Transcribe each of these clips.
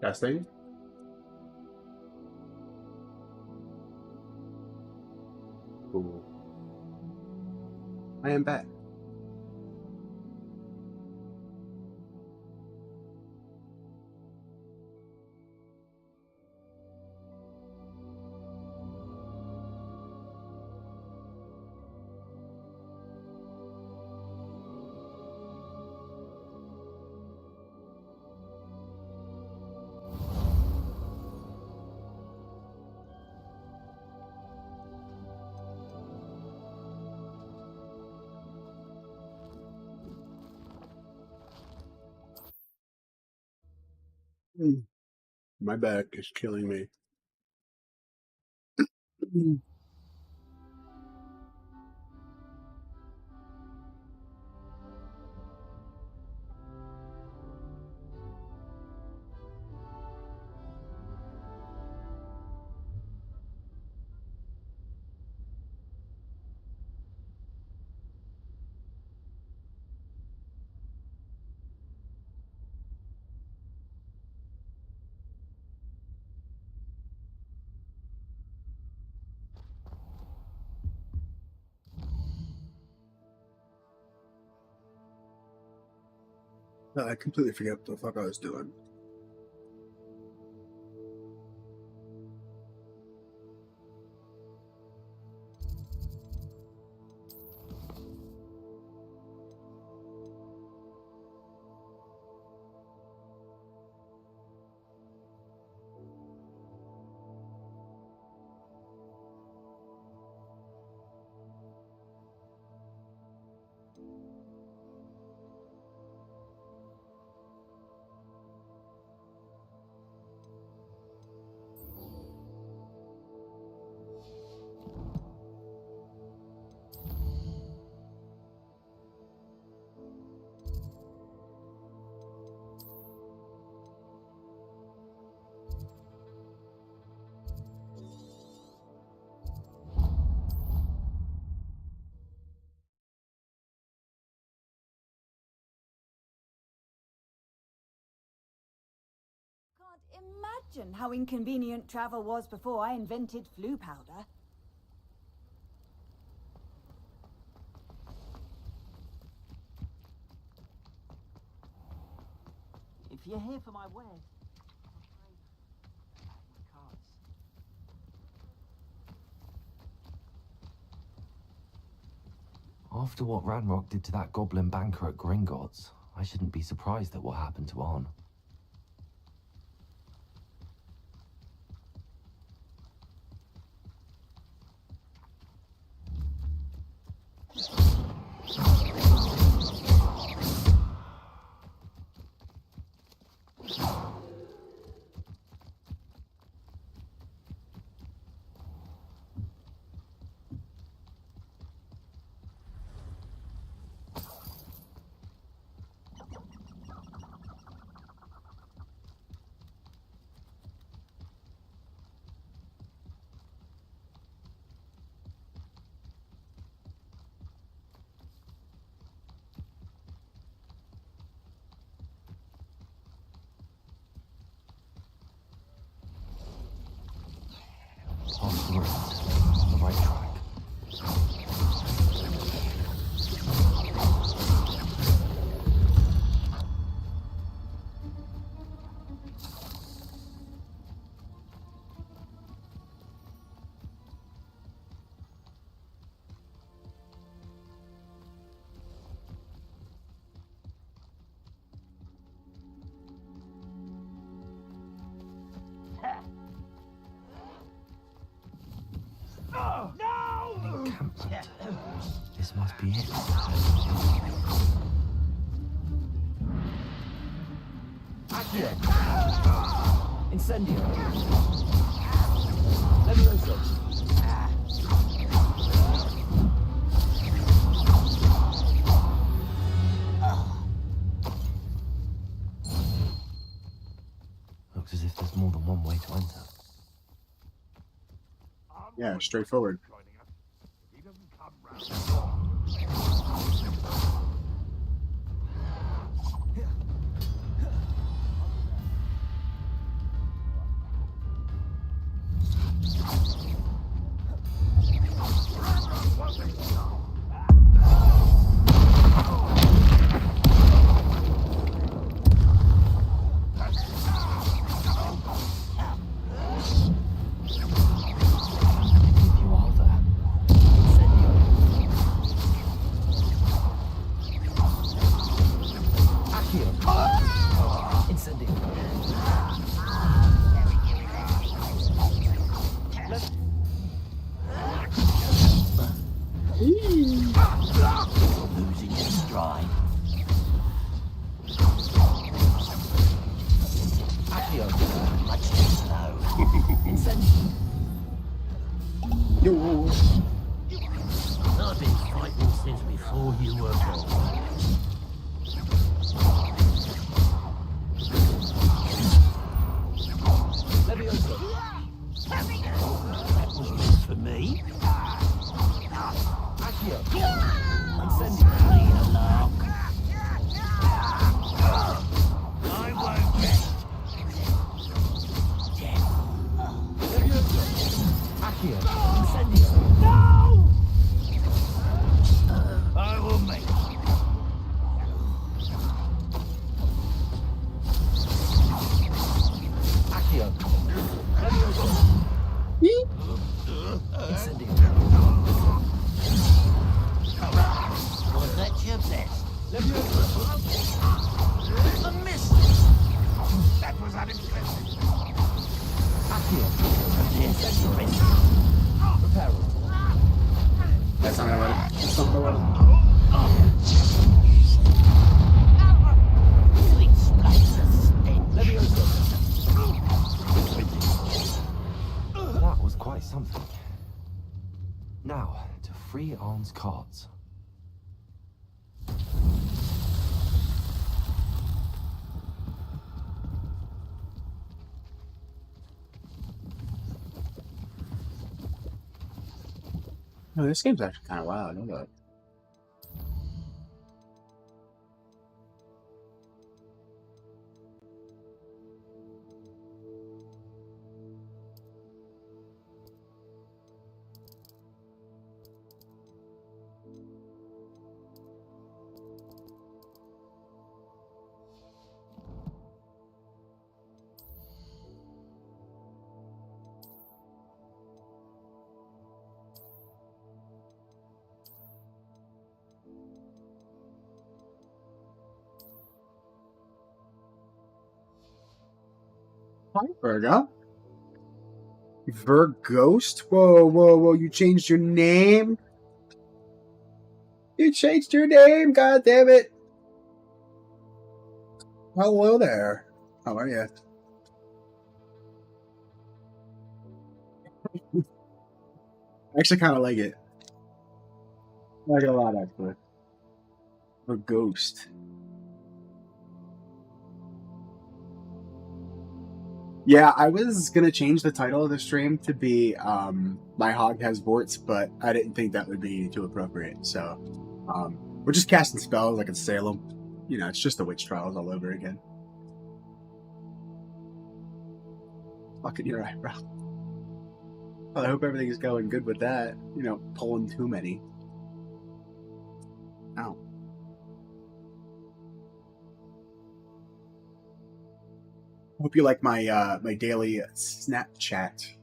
Testing. Cool. I am back. My back is killing me. I completely forget what the fuck I was doing. Can't imagine how inconvenient travel was before I invented flu powder. If you're here for my wares, After what Ranrock did to that goblin banker at Gringotts, I shouldn't be surprised at what happened to Arn. Off the road, on the right track. An encampment. This must be it. Incendio. Levioso. Looks as if there's more than one way to enter. Yeah, straightforward. Losing your stride. Accio, much too slow. Incendiary. Yo. I've been fighting since before you were born. Leviosa. That was meant for me. Accio. Incendiary. Leave alone. I won't rest. Leviosa. Accio. Incendiary. No! I will make it. Accio. Leviosa. Incendiary. Was that your best? Leviosa. A miss. That was unexpected. Accio. Incendiary. Reparo. That's not gonna let it. That's not gonna let it. Sweet splatter stench. Leviosa. That was quite something. Now, to free Arn's cards. Oh, this game's actually kind of wild. Hold up. Hi, Virgo. Virghost? Whoa, whoa, whoa. You changed your name? You changed your name, god damn it. Hello there. How are you? I actually kind of like it. I like it a lot, actually. Virghost. Yeah, I was gonna change the title of the stream to be My Hog Has Vorts, but I didn't think that would be too appropriate. So we're just casting spells like in Salem. You know, it's just the witch trials all over again. Fucking your eyebrow. Well, I hope everything is going good with that. You know, pulling too many. Ow. Hope you like my my daily Snapchat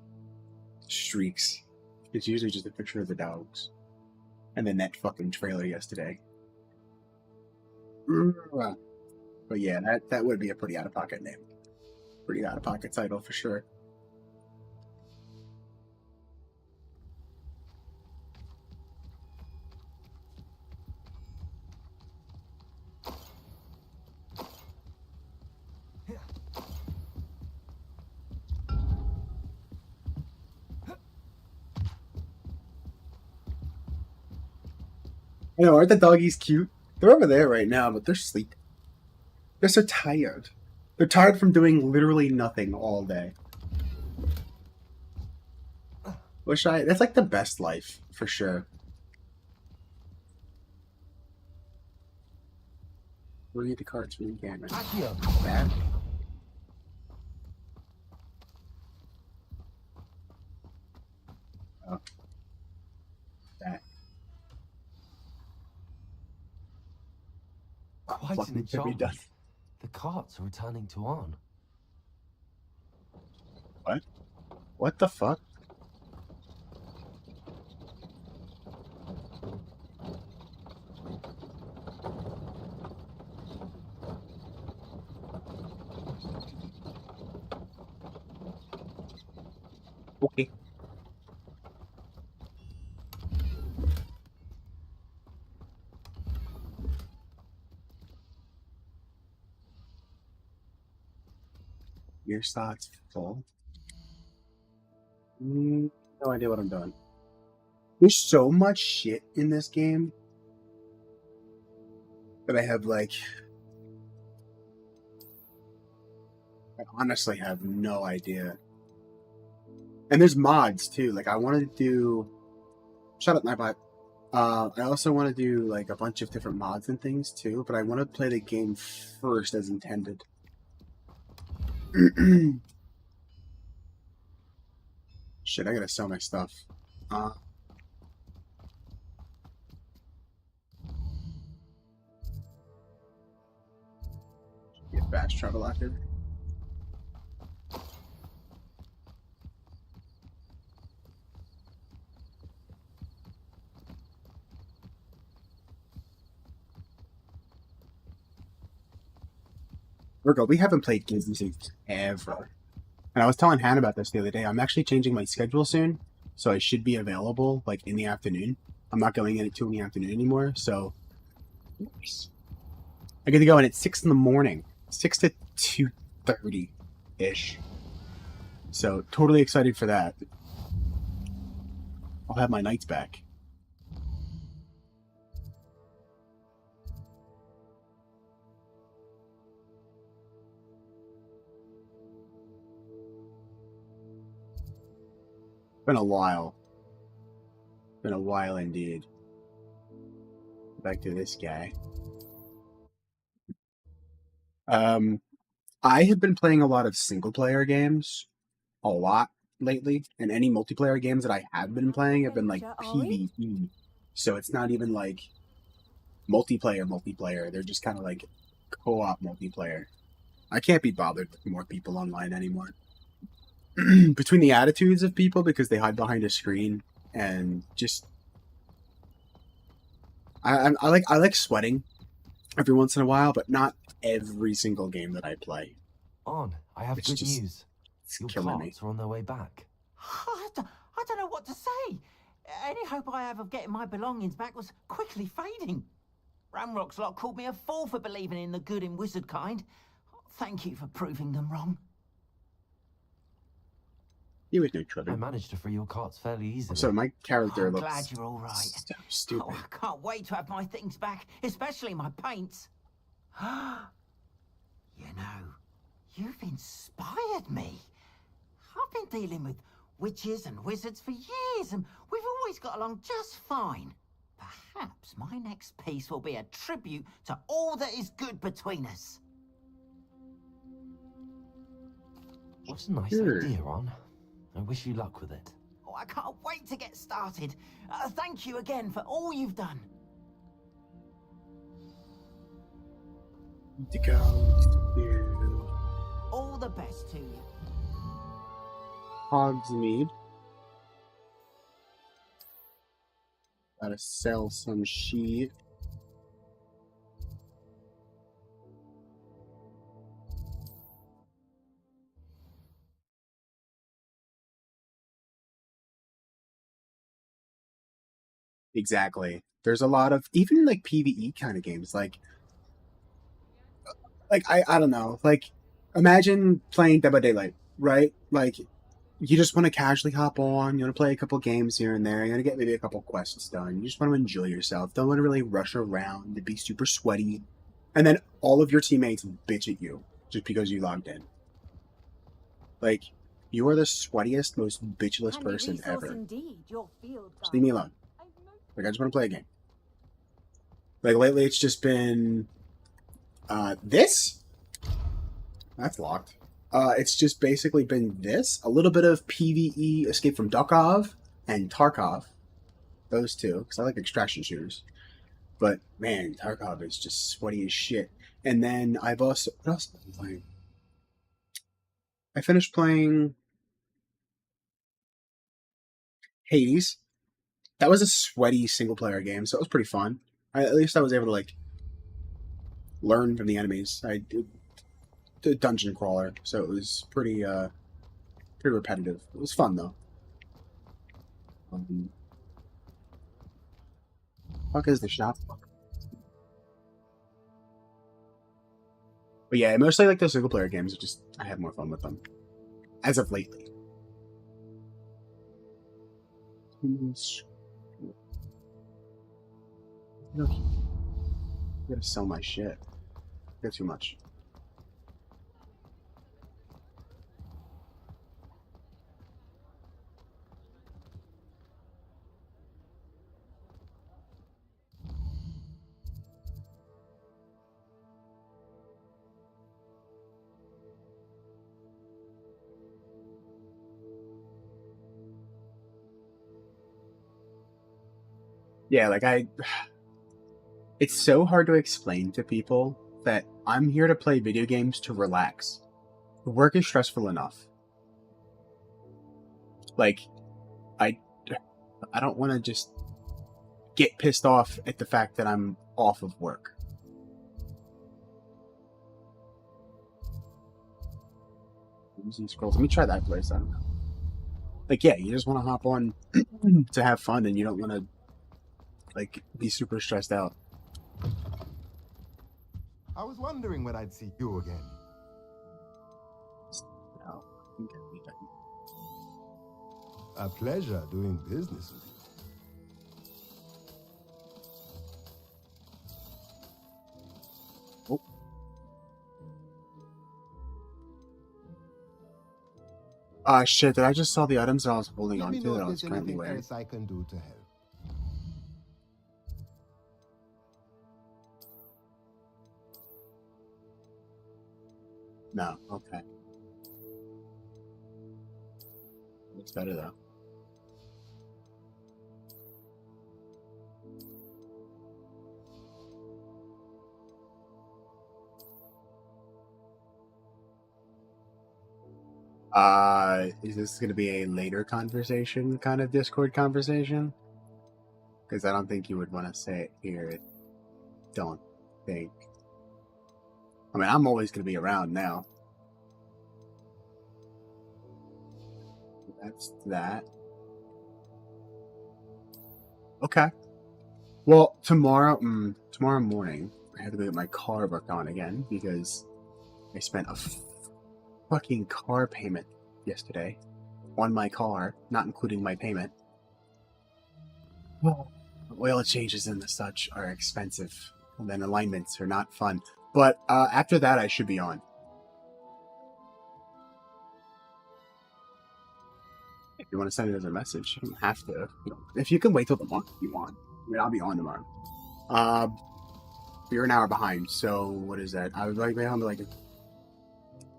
streaks. It's usually just a picture of the dogs. And then that fucking trailer yesterday. But yeah, that would be a pretty out of pocket name. Pretty out of pocket title for sure. I know, aren't the doggies cute? They're over there right now, but they're sleeping. They're so tired. They're tired from doing literally nothing all day. That's like the best life, for sure. Read the cards, read the camera. Bad. Oh. That. Quite Fucking an could be enchantment. done. The carts are returning to Arn. What? What the fuck? Okay. Your slots full. No idea what I'm doing. There's so much shit in this game that I have like. I honestly have no idea. And there's mods too. Like I want to do. Shut up, Nightbot. I also want to do like a bunch of different mods and things too, but I want to play the game first as intended. Shit, I gotta sell my stuff. Get fast travel locker. Virgo, we haven't played games these days ever. And I was telling Hannah about this the other day. I'm actually changing my schedule soon, so I should be available like in the afternoon. I'm not going in at 2 in the afternoon anymore, so I get to go in at 6 in the morning, 6 to 2:30 ish. So totally excited for that. I'll have my nights back. Been a while. Been a while indeed. Back to this guy. I have been playing a lot of single player games, a lot lately, and any multiplayer games that I have been playing have been like PvE. So it's not even like multiplayer. They're just kind of like co-op multiplayer. I can't be bothered with more people online anymore. Between the attitudes of people because they hide behind a screen and just I like sweating every once in a while, but not every single game that I play. On, I have It's good just news. Your killing me. carts are on their way back. I don't know what to say. Any hope I have of getting my belongings back was quickly fading. Ramrock's lot called me a fool for believing in the good in wizard kind. Thank you for proving them wrong. You would know I trouble. managed to free your carts fairly easily. So my character I'm looks glad you're all right. so stupid. Oh, I can't wait to have my things back, especially my paints. You know, you've inspired me. I've been dealing with witches and wizards for years, and we've always got along just fine. Perhaps my next piece will be a tribute to all that is good between us. What's a nice Sure. idea, Ron? I wish you luck with it. Oh, I can't wait to get started. Thank you again for all you've done. To go to All the best to you. Hogsmeade. Gotta sell some sheep. Exactly. There's a lot of even like PvE kind of games. I don't know. Like imagine playing Dead by Daylight, right? Like you just want to casually hop on. You want to play a couple games here and there. You want to get maybe a couple quests done. You just want to enjoy yourself. Don't want to really rush around and be super sweaty. And then all of your teammates bitch at you just because you logged in. Like you are the sweatiest, most bitchless person ever. Indeed, your field Just leave me alone. Like I just want to play a game. Like lately, it's just been this. That's locked. It's just basically been this, a little bit of PvE, Escape from Tarkov, and Tarkov. Those two, because I like extraction shooters. But man, Tarkov is just sweaty as shit. And then I've also what else have I been playing? I finished playing Hades. That was a sweaty single player game, so it was pretty fun. At least I was able to like learn from the enemies. I did a dungeon crawler, so it was pretty repetitive. It was fun though. Fuck is the shop? But yeah, mostly like the single player games. Just I have more fun with them as of lately. I gotta sell my shit. Got too much. Yeah, like it's so hard to explain to people that I'm here to play video games to relax. Work is stressful enough. Like, I, I don't want to just get pissed off at the fact that I'm off of work. Using scrolls. Let me try that place. I don't know. Like, yeah, you just want to hop on to have fun, and you don't want to like be super stressed out. I was wondering when I'd see you again. No, I think I need that. A pleasure doing business with you. Shit, did I just saw the items that I was holding Let on me to know that I if was there's currently anything wearing? else I can do to help. No, okay. It's better though. Is this going to be a later conversation, kind of Discord conversation? Because I don't think you would want to say it here. Don't think. I mean, I'm always going to be around now. That's that. Okay. Well, tomorrow morning, I have to go get my car worked on again because I spent a fucking car payment yesterday on my car, not including my payment. Well, oil changes and the such are expensive, and then alignments are not fun. But after that, I should be on. If you want to send it as a message, you don't have to. If you can wait till the month you want. I mean, I'll be on tomorrow. You're an hour behind, so what is that? I would like maybe like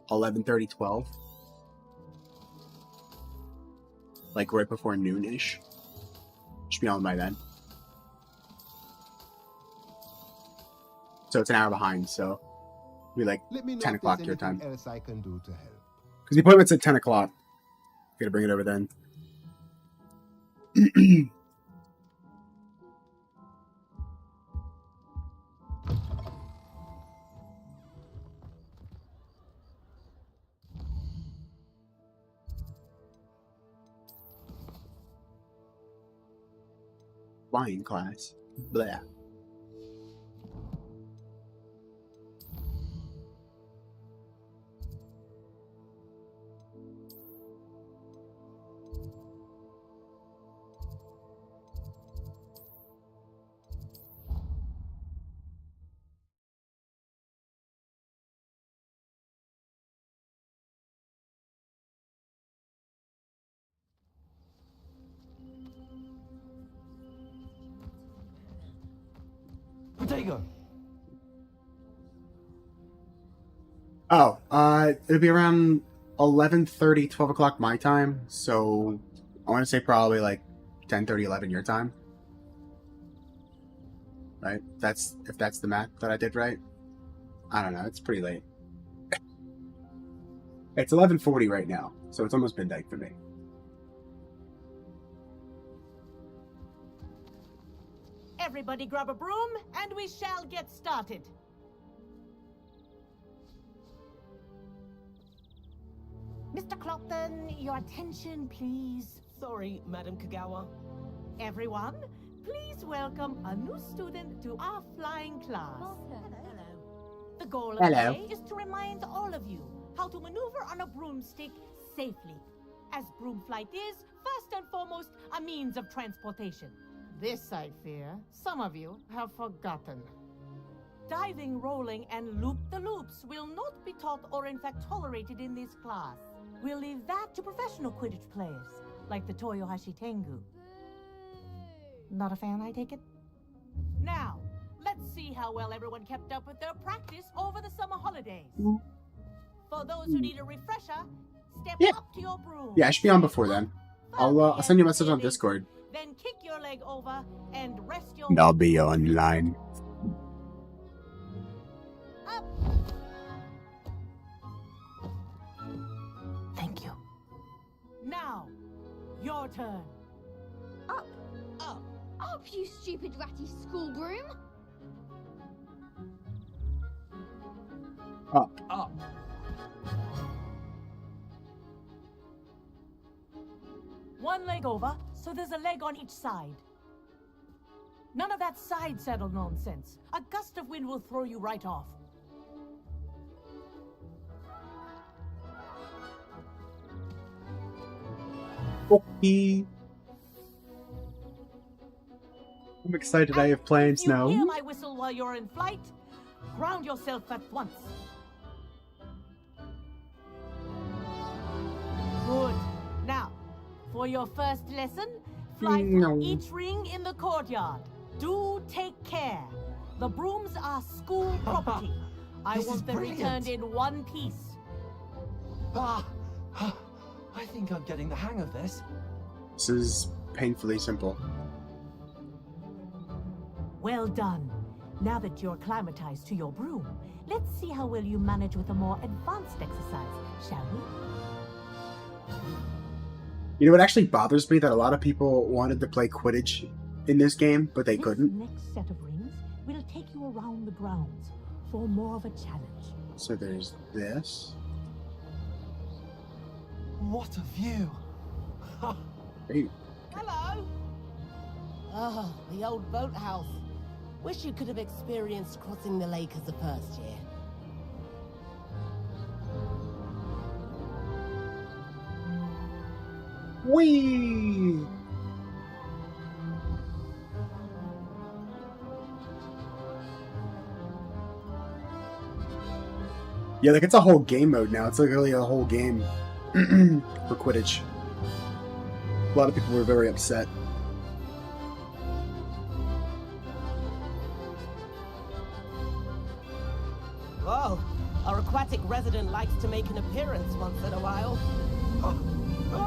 11:30, 12. Like right before noon-ish. Should be on by then. So it's an hour behind, so it'll be like Let me know 10 if there's o'clock your time. anything else I can do to help. Because the appointment's at 10 o'clock. Gotta bring it over then. Flying class. Blah. Potato! Oh, it'll be around 11:30, 12 o'clock my time. So I want to say probably like 10:30, 11 your time. Right? If that's the math that I did right. I don't know. It's pretty late. It's 11:40 right now, so it's almost midnight for me. Everybody grab a broom, and we shall get started. Mr. Clopton, your attention, please. Sorry, Madam Kagawa. Everyone, please welcome a new student to our flying class. The goal of Hello. today is to remind all of you how to maneuver on a broomstick safely. As broom flight is, first and foremost, a means of transportation. This, I fear, some of you have forgotten. Diving, rolling, and loop-the-loops will not be taught or in fact tolerated in this class. We'll leave that to professional Quidditch players, like the Toyohashi Tengu. Not a fan, I take it? Now, let's see how well everyone kept up with their practice over the summer holidays. For those who need a refresher, step Yeah. up to your broom. Yeah, I should be on before then. I'll send you a message on Discord. Then kick your leg over and rest your I'll be online. up. Thank you. Now, your turn. Up. Up. Up, you stupid ratty school broom. Up. Up. One leg over, so there's a leg on each side. None of that side saddle nonsense. A gust of wind will throw you right off. Okay. I'm excited. I have plans If you now. hear my whistle while you're in flight, ground yourself at once. Good. Now, for your first lesson, fly through each ring in the courtyard. Do take care. The brooms are school property. I This is want them brilliant. returned in one piece. I think I'm getting the hang of this. This is painfully simple. Well done. Now that you're acclimatized to your broom, let's see how well you manage with a more advanced exercise, shall we? You know what actually bothers me? That a lot of people wanted to play Quidditch in this game, but they This couldn't. next set of rings will take you around the grounds for more of a challenge. So there's this. What a view! Hey, Hello! Oh, the old boathouse. Wish you could have experienced crossing the lake as a first year. whee! Yeah, like it's a whole game mode now. It's literally a whole game for Quidditch. A lot of people were very upset. Whoa, our aquatic resident likes to make an appearance once in a while.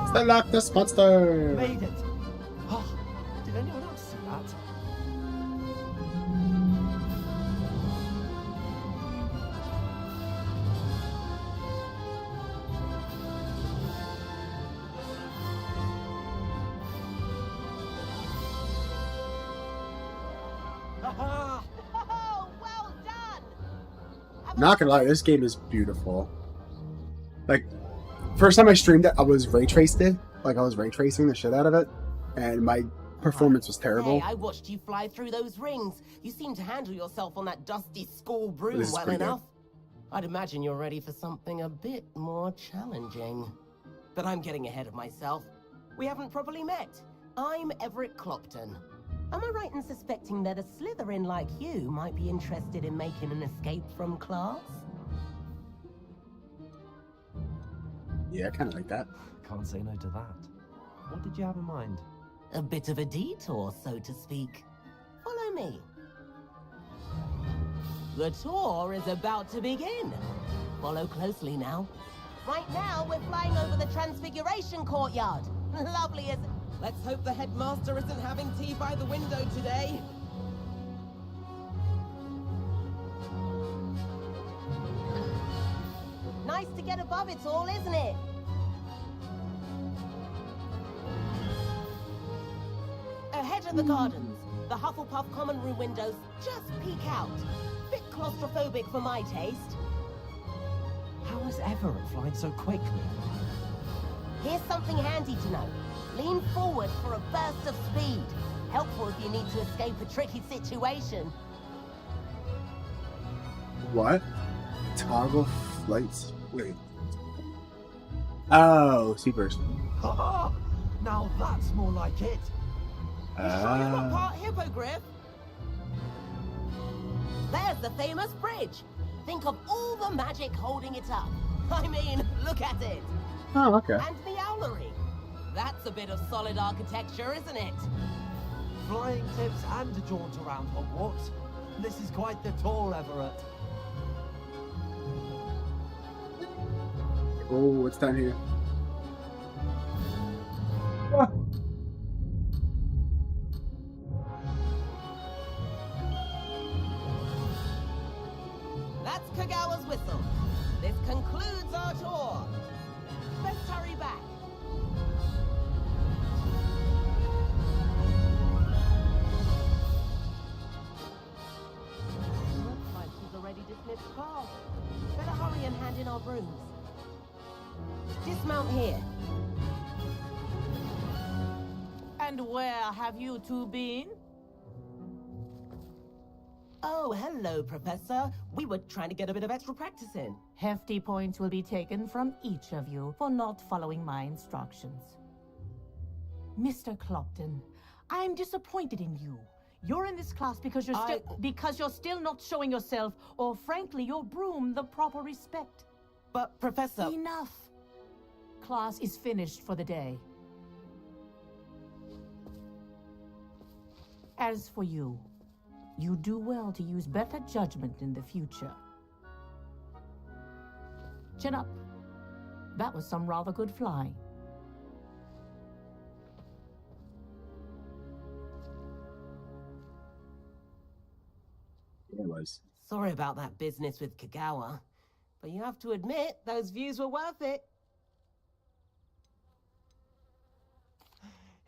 It's the Loch Ness Monster! Made it! Oh, did anyone else see that? Oh, well done! Not gonna lie, this game is beautiful. Like, first time I streamed it, I was ray traced it. Like, I was ray tracing the shit out of it, and my performance was terrible. Hey, I watched you fly through those rings. You seem to handle yourself on that dusty school broom This is well pretty good. enough. I'd imagine you're ready for something a bit more challenging. But I'm getting ahead of myself. We haven't properly met. I'm Everett Clopton. Am I right in suspecting that a Slytherin like you might be interested in making an escape from class? Yeah, I kind of like that. Can't say no to that. What did you have in mind? A bit of a detour, so to speak. Follow me. The tour is about to begin. Follow closely now. Right now, we're flying over the Transfiguration Courtyard. Lovely as... Let's hope the headmaster isn't having tea by the window today. Nice to get above it all, isn't it? Ahead of the gardens, the Hufflepuff common room windows just peek out. Bit claustrophobic for my taste. How is Everett flying so quickly? Here's something handy to know. Lean forward for a burst of speed. Helpful if you need to escape a tricky situation. What? Toggle flights. Wait. Oh, Seaburst. Ha! Now that's more like it. You sure you're not Ah. part hippogriff? There's the famous bridge. Think of all the magic holding it up. I mean, look at it. Oh, okay. And the owlery. That's a bit of solid architecture, isn't it? Flying tips and a jaunt around Hogwarts. This is quite the tour, Everett. Oh, what's down here? Ah. That's Kagawa's whistle. This concludes our tour. Let's hurry back. Looks like she's already dismissed class. Better hurry and hand in our brooms. Dismount here. And where have you two been? Oh, hello, Professor. We were trying to get a bit of extra practice in. Hefty points will be taken from each of you for not following my instructions. Mr. Clopton, I'm disappointed in you. You're in this class because you're still not showing yourself, or frankly, your broom the proper respect. But, Professor... Enough. Class is finished for the day. As for you, you do well to use better judgment in the future. Chin up. That was some rather good flying. It was. Sorry about that business with Kagawa, but you have to admit, those views were worth it.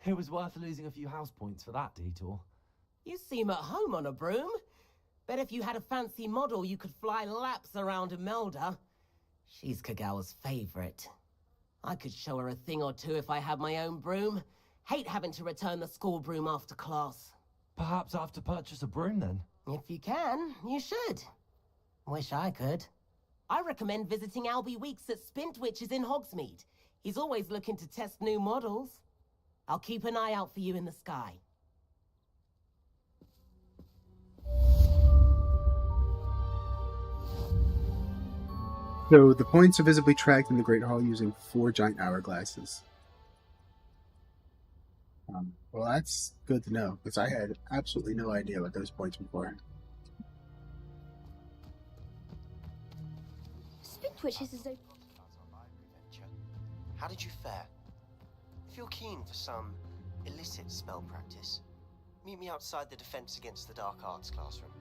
It was worth losing a few house points for that detour. You seem at home on a broom. Bet if you had a fancy model, you could fly laps around Imelda. She's Kagawa's favorite. I could show her a thing or two if I had my own broom. Hate having to return the school broom after class. Perhaps I have to purchase a broom then? If you can, you should. Wish I could. I recommend visiting Albie Weeks at Spintwitches in Hogsmeade. He's always looking to test new models. I'll keep an eye out for you in the sky. So the points are visibly tracked in the Great Hall using 4 giant hourglasses. Well, that's good to know, because I had absolutely no idea what those points were for. Spintwitches is a... How did you fare? If you're keen for some illicit spell practice, meet me outside the Defense Against the Dark Arts classroom.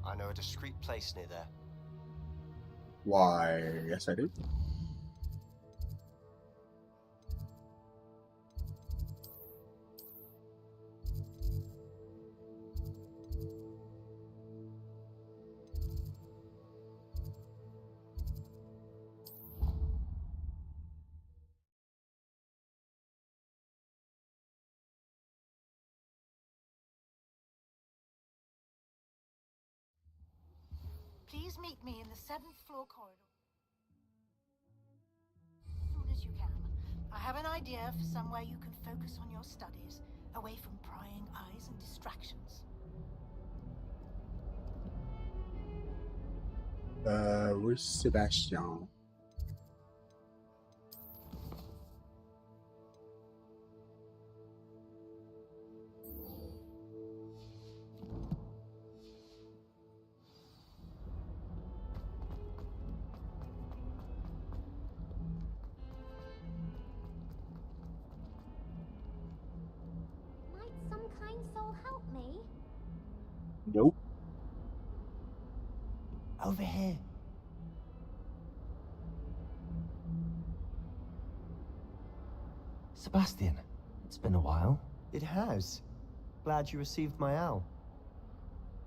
I know a discreet place near there. Why, yes I do. Please meet me in the 7th floor corridor. As soon as you can. I have an idea for somewhere you can focus on your studies, away from prying eyes and distractions. Where's Sebastian? Might some kind soul help me? Nope. Over here. Sebastian, it's been a while. It has. Glad you received my owl.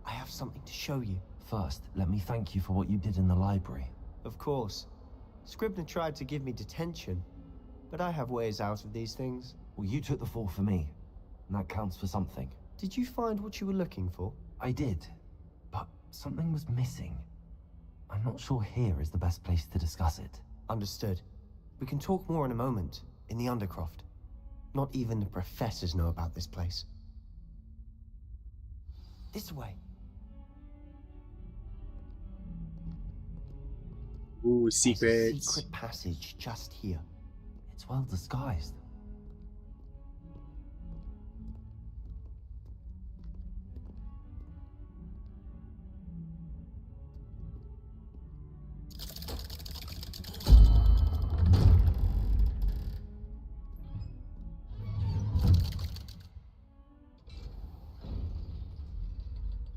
I have something to show you. First, let me thank you for what you did in the library. Of course. Scribner tried to give me detention, but I have ways out of these things. Well, you took the fall for me, and that counts for something. Did you find what you were looking for? I did, but something was missing. I'm not sure here is the best place to discuss it. Understood. We can talk more in a moment, in the Undercroft. Not even the professors know about this place. This way. Ooh, There's a secrets. secret passage just here. It's well disguised.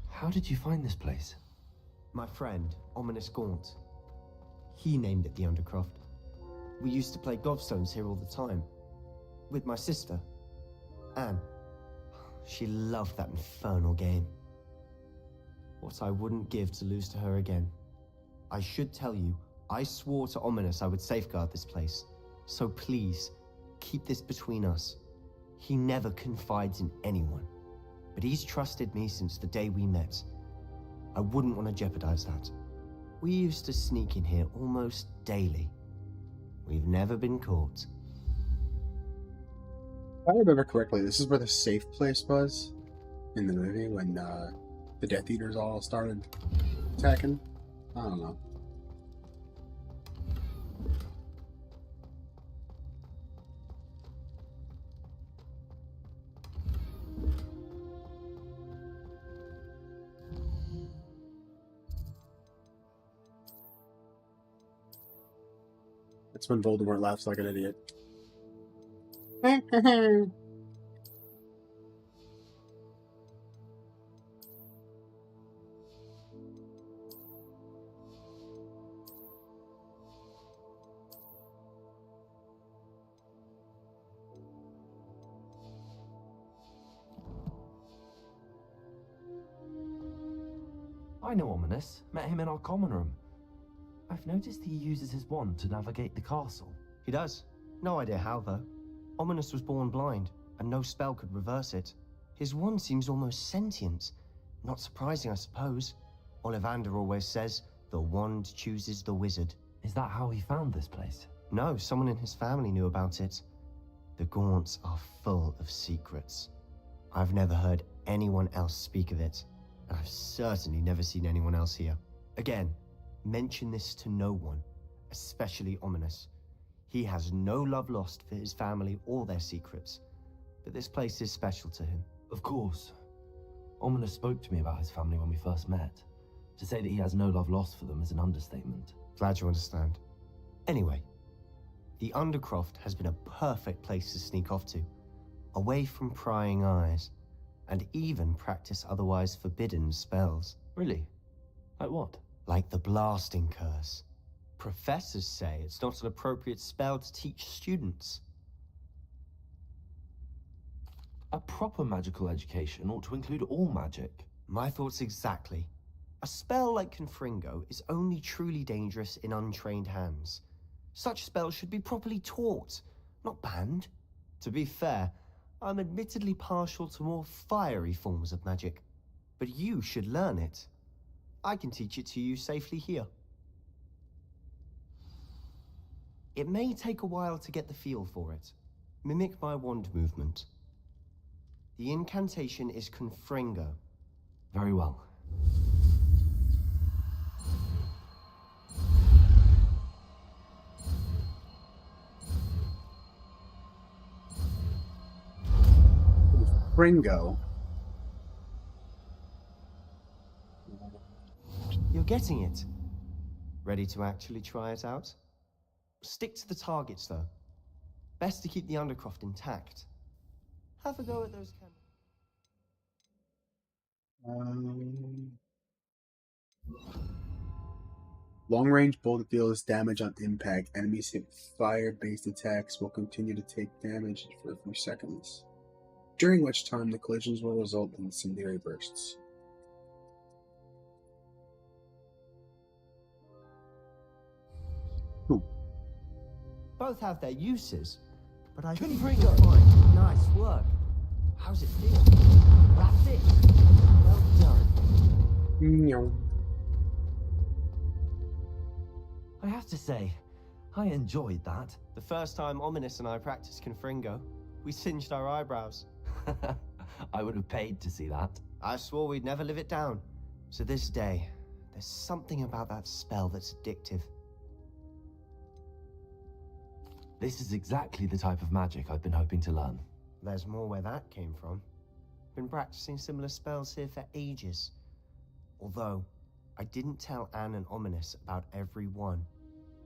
How did you find this place? My friend, Ominous Gaunt. He named it the Undercroft. We used to play gobstones here all the time. With my sister, Anne. She loved that infernal game. What I wouldn't give to lose to her again. I should tell you, I swore to Ominous I would safeguard this place. So please, keep this between us. He never confides in anyone. But he's trusted me since the day we met. I wouldn't want to jeopardize that. We used to sneak in here almost daily. We've never been caught. If I remember correctly, this is where the safe place was in the movie when the Death Eaters all started attacking. I don't know. That's when Voldemort laughs like an idiot. I know Ominous. Met him in our common room. I've noticed he uses his wand to navigate the castle. He does. No idea how, though. Ominous was born blind, and no spell could reverse it. His wand seems almost sentient. Not surprising, I suppose. Ollivander always says, the wand chooses the wizard. Is that how he found this place? No, someone in his family knew about it. The Gaunts are full of secrets. I've never heard anyone else speak of it, and I've certainly never seen anyone else here. Again, mention this to no one, especially Ominous. He has no love lost for his family or their secrets, but this place is special to him. Of course. Ominous spoke to me about his family when we first met. To say that he has no love lost for them is an understatement. Glad you understand. Anyway, the Undercroft has been a perfect place to sneak off to, away from prying eyes, and even practice otherwise forbidden spells. Really? Like what? Like the blasting curse. Professors say it's not an appropriate spell to teach students. A proper magical education ought to include all magic. My thoughts exactly. A spell like Confringo is only truly dangerous in untrained hands. Such spells should be properly taught, not banned. To be fair, I'm admittedly partial to more fiery forms of magic, but you should learn it. I can teach it to you safely here. It may take a while to get the feel for it. Mimic my wand movement. The incantation is Confringo. Very well. Ringo. You're getting it. Ready to actually try it out? Stick to the targets, though. Best to keep the Undercroft intact. Have a go at those Long-range bullet deals damage on impact. Enemies hit fire-based attacks will continue to take damage for a few seconds, during which time the collisions will result in incendiary bursts. Both have their uses, but I think you'll find nice work. How's it feel? That's it. Well done. No. have to say, I enjoyed that. The first time Ominous and I practiced Confringo, we singed our eyebrows. I would have paid to see that. I swore we'd never live it down. To this day, there's something about that spell that's addictive. This is exactly the type of magic I've been hoping to learn. There's more where that came from. Been practicing similar spells here for ages. Although, I didn't tell Anne and Ominous about every one.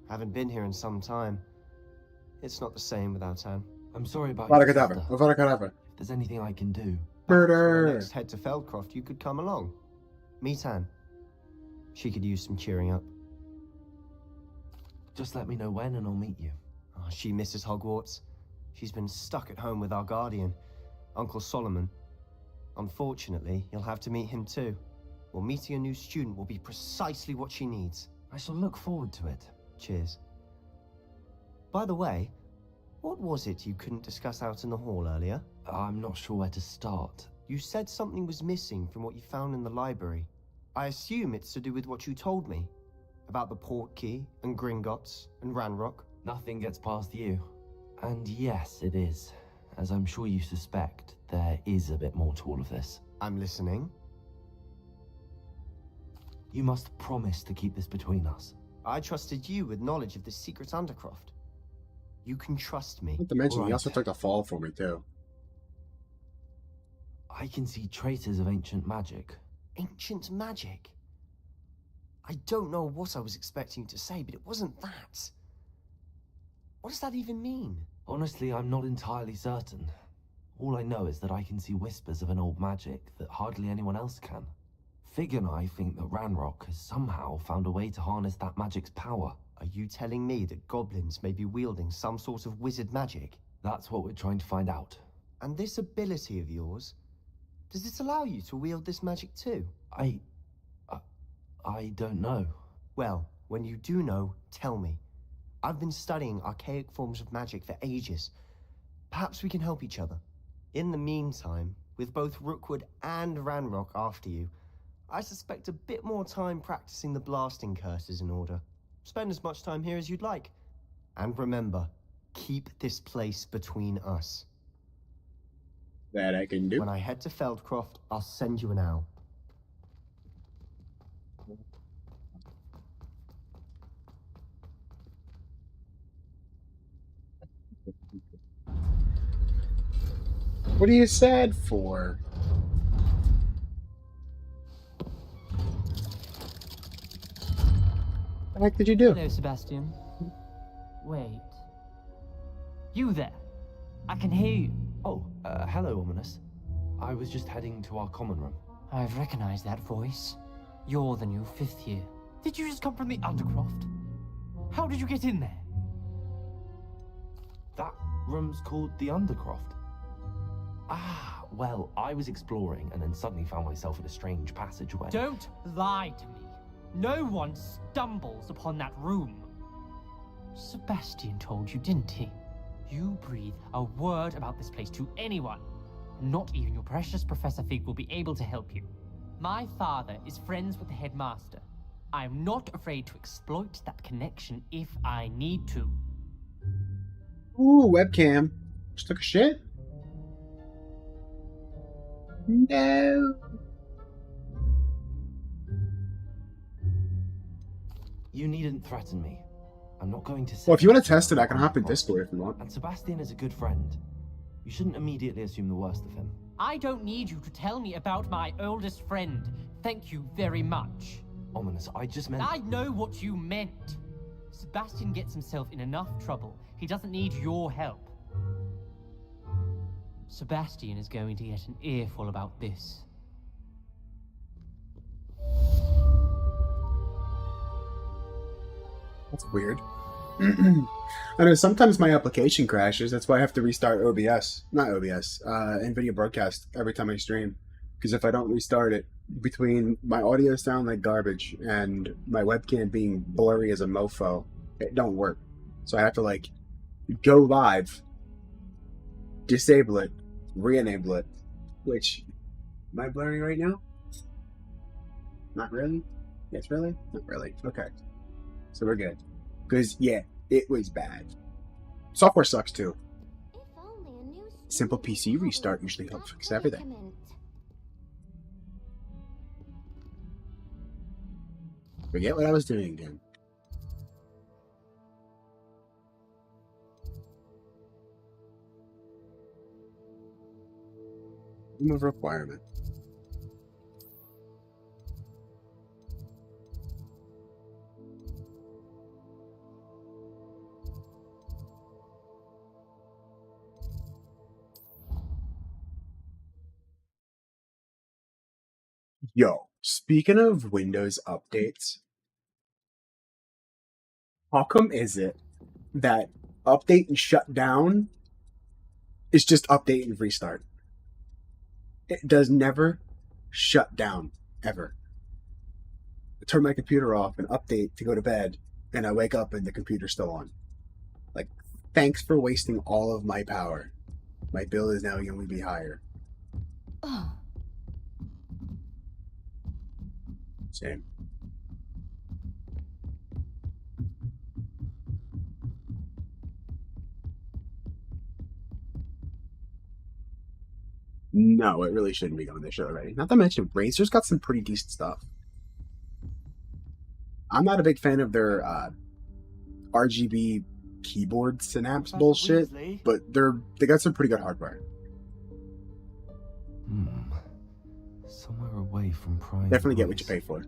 Haven't been here in some time. It's not the same without Anne. I'm sorry about Avada your Kedavra. sister. Avada Kedavra. If there's anything I can do. Murder. When I next head to Feldcroft, you could come along. Meet Anne. She could use some cheering up. Just let me know when and I'll meet you. Oh, she misses Hogwarts. She's been stuck at home with our guardian, Uncle Solomon. Unfortunately, you'll have to meet him too. Well, meeting a new student will be precisely what she needs. I shall look forward to it. Cheers. By the way, what was it you couldn't discuss out in the hall earlier? I'm not sure where to start. You said something was missing from what you found in the library. I assume it's to do with what you told me. About the port key, and Gringotts, and Ranrock. Nothing gets past you. And yes, it is. As I'm sure you suspect, there is a bit more to all of this. I'm listening. You must promise to keep this between us. I trusted you with knowledge of this secret Undercroft. You can trust me. Not to mention, he Right. also took the fall for me too. I can see traces of ancient magic. Ancient magic? I don't know what I was expecting you to say, but it wasn't that. What does that even mean? Honestly, I'm not entirely certain. All I know is that I can see whispers of an old magic that hardly anyone else can. Fig and I think that Ranrock has somehow found a way to harness that magic's power. Are you telling me that goblins may be wielding some sort of wizard magic? That's what we're trying to find out. And this ability of yours, does it allow you to wield this magic too? I don't know. Well, when you do know, tell me. I've been studying archaic forms of magic for ages. Perhaps we can help each other. In the meantime, with both Rookwood and Ranrock after you, I suspect a bit more time practicing the blasting curse is in order. Spend as much time here as you'd like. And remember, keep this place between us. That I can do. When I head to Feldcroft, I'll send you an owl. What are you sad for? What the heck did you do? Hello, Sebastian. Wait. You there? I can hear you. Oh, hello, Ominous. I was just heading to our common room. I've recognized that voice. You're the new 5th year. Did you just come from the Undercroft? How did you get in there? That room's called the Undercroft. Ah, well, I was exploring and then suddenly found myself in a strange passageway. Don't lie to me. No one stumbles upon that room. Sebastian told you, didn't he? You breathe a word about this place to anyone. Not even your precious Professor Fig will be able to help you. My father is friends with the headmaster. I'm not afraid to exploit that connection if I need to. Ooh, webcam. Just took a shit? No. You needn't threaten me. I'm not going to say... Well, if you want to test it, I can hop in Discord if you want. And Sebastian is a good friend. You shouldn't immediately assume the worst of him. I don't need you to tell me about my oldest friend. Thank you very much. Ominous, I just meant... I know what you meant. Sebastian gets himself in enough trouble. He doesn't need your help. Sebastian is going to get an earful about this. That's weird. I know sometimes my application crashes. That's why I have to restart OBS. Not OBS. NVIDIA Broadcast every time I stream. Because if I don't restart it, between my audio sound like garbage and my webcam being blurry as a mofo, it don't work. So I have to like go live, disable it, re-enable it. Which, am I blurry right now? Not really? Yes, really? Not really. Okay. So we're good. Because, yeah, it was bad. Software sucks too. If only a new Simple student PC would restart help usually with helps that fix everything. predicament. Forget what I was doing again. Room of requirement. Yo, speaking of Windows updates, how come is it that update and shut down is just update and restart? It does never shut down, ever. I turn my computer off and update to go to bed, and I wake up and the computer's still on. Like, thanks for wasting all of my power. My bill is now going to be higher. Same. No, it really shouldn't be going this show already. Not to mention, Razer's got some pretty decent stuff. I'm not a big fan of their RGB keyboard synapse Professor bullshit, Weasley? but they got some pretty good hardware. Somewhere away from prying Definitely get what you eyes. pay for.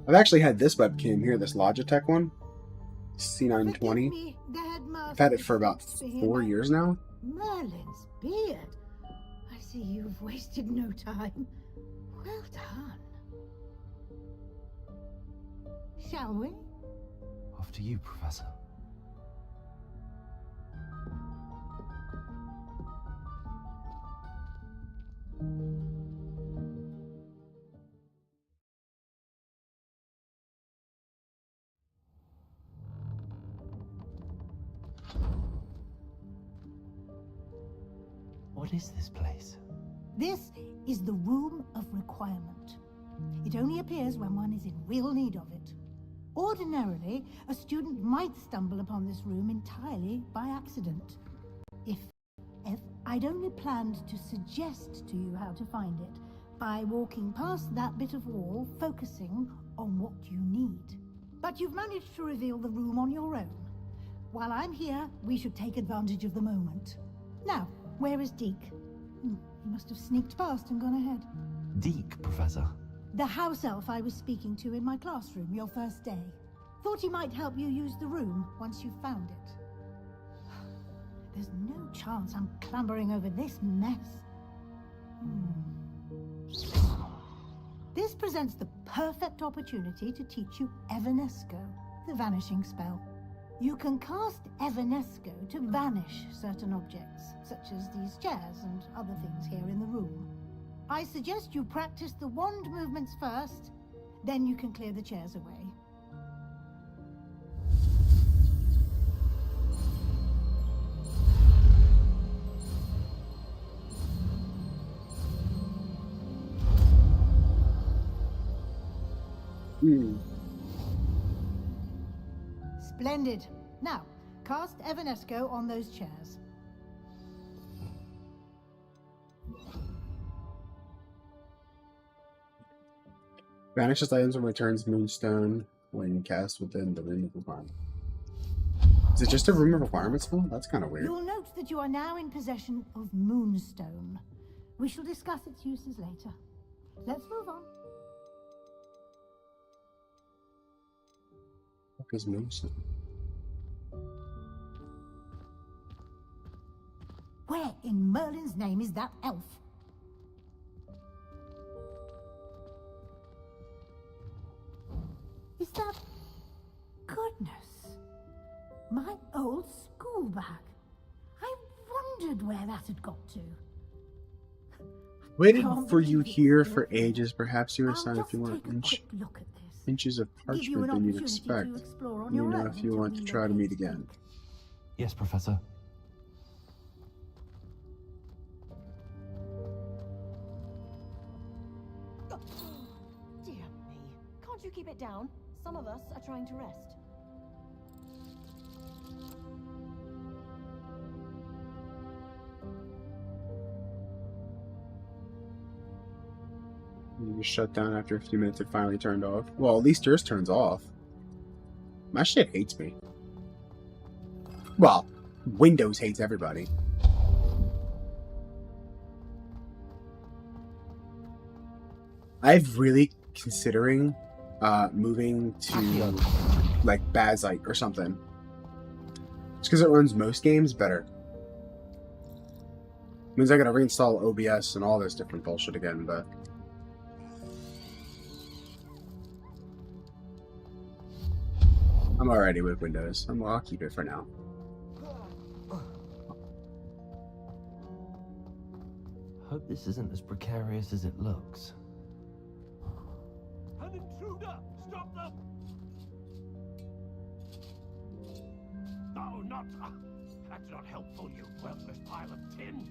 I've actually had this webcam here, this Logitech one, C920. I've had it for about 4 years now. Merlin's beard. I see you've wasted no time. Well done. Shall we? After you, Professor. What is this place? This is the Room of Requirement. It only appears when one is in real need of it. Ordinarily, a student might stumble upon this room entirely by accident. If I'd only planned to suggest to you how to find it by walking past that bit of wall, focusing on what you need. But you've managed to reveal the room on your own. While I'm here, we should take advantage of the moment. Now, where is Deke? He must have sneaked past and gone ahead. Deke, Professor. The house elf I was speaking to in my classroom your first day. Thought he might help you use the room once you found it. There's no chance I'm clambering over this mess. This presents the perfect opportunity to teach you Evanesco, the vanishing spell. You can cast Evanesco to vanish certain objects, such as these chairs and other things here in the room. I suggest you practice the wand movements first, then you can clear the chairs away. Splendid. Now, cast Evanesco on those chairs. Vanishes items and returns Moonstone when cast within the room of requirement. Is it just a room of requirements spell? That's kind of weird. You'll note that you are now in possession of Moonstone. We shall discuss its uses later. Let's move on. What is Moonstone? Where in Merlin's name is that elf? Is that... Goodness. My old school bag. I wondered where that had got to. Waited for you here for ages. Perhaps you were I'll assigned if just you weren't take a inch. quick look at this. inches of Give you parchment an than you'd opportunity expect. to explore on Let me your know own if you until want we to try to meet locate again. Deek. Yes, Professor. Dear me. Can't you keep it down? Some of us are trying to rest. You just shut down after a few minutes. It finally turned off. Well, at least yours turns off. My shit hates me. Well, Windows hates everybody. I've really considering moving to like Bazite or something. Just because it runs most games better. Means I gotta reinstall OBS and all this different bullshit again, but I'm already with Windows. I'll keep it for now. Hope this isn't as precarious as it looks. An intruder! Stop them! No, not... that's not helpful, you worthless pile of tin.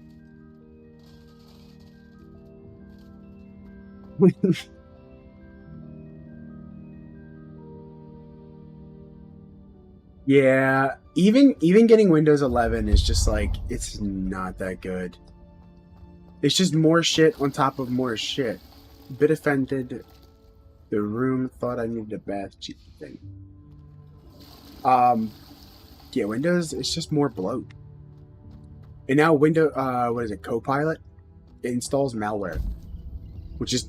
Yeah, even getting Windows 11 is just like, it's not that good. It's just more shit on top of more shit. Bit offended. The room thought I needed a bath cheap thing. Yeah, Windows, it's just more bloat. And now what is it, Copilot? It installs malware. Which is,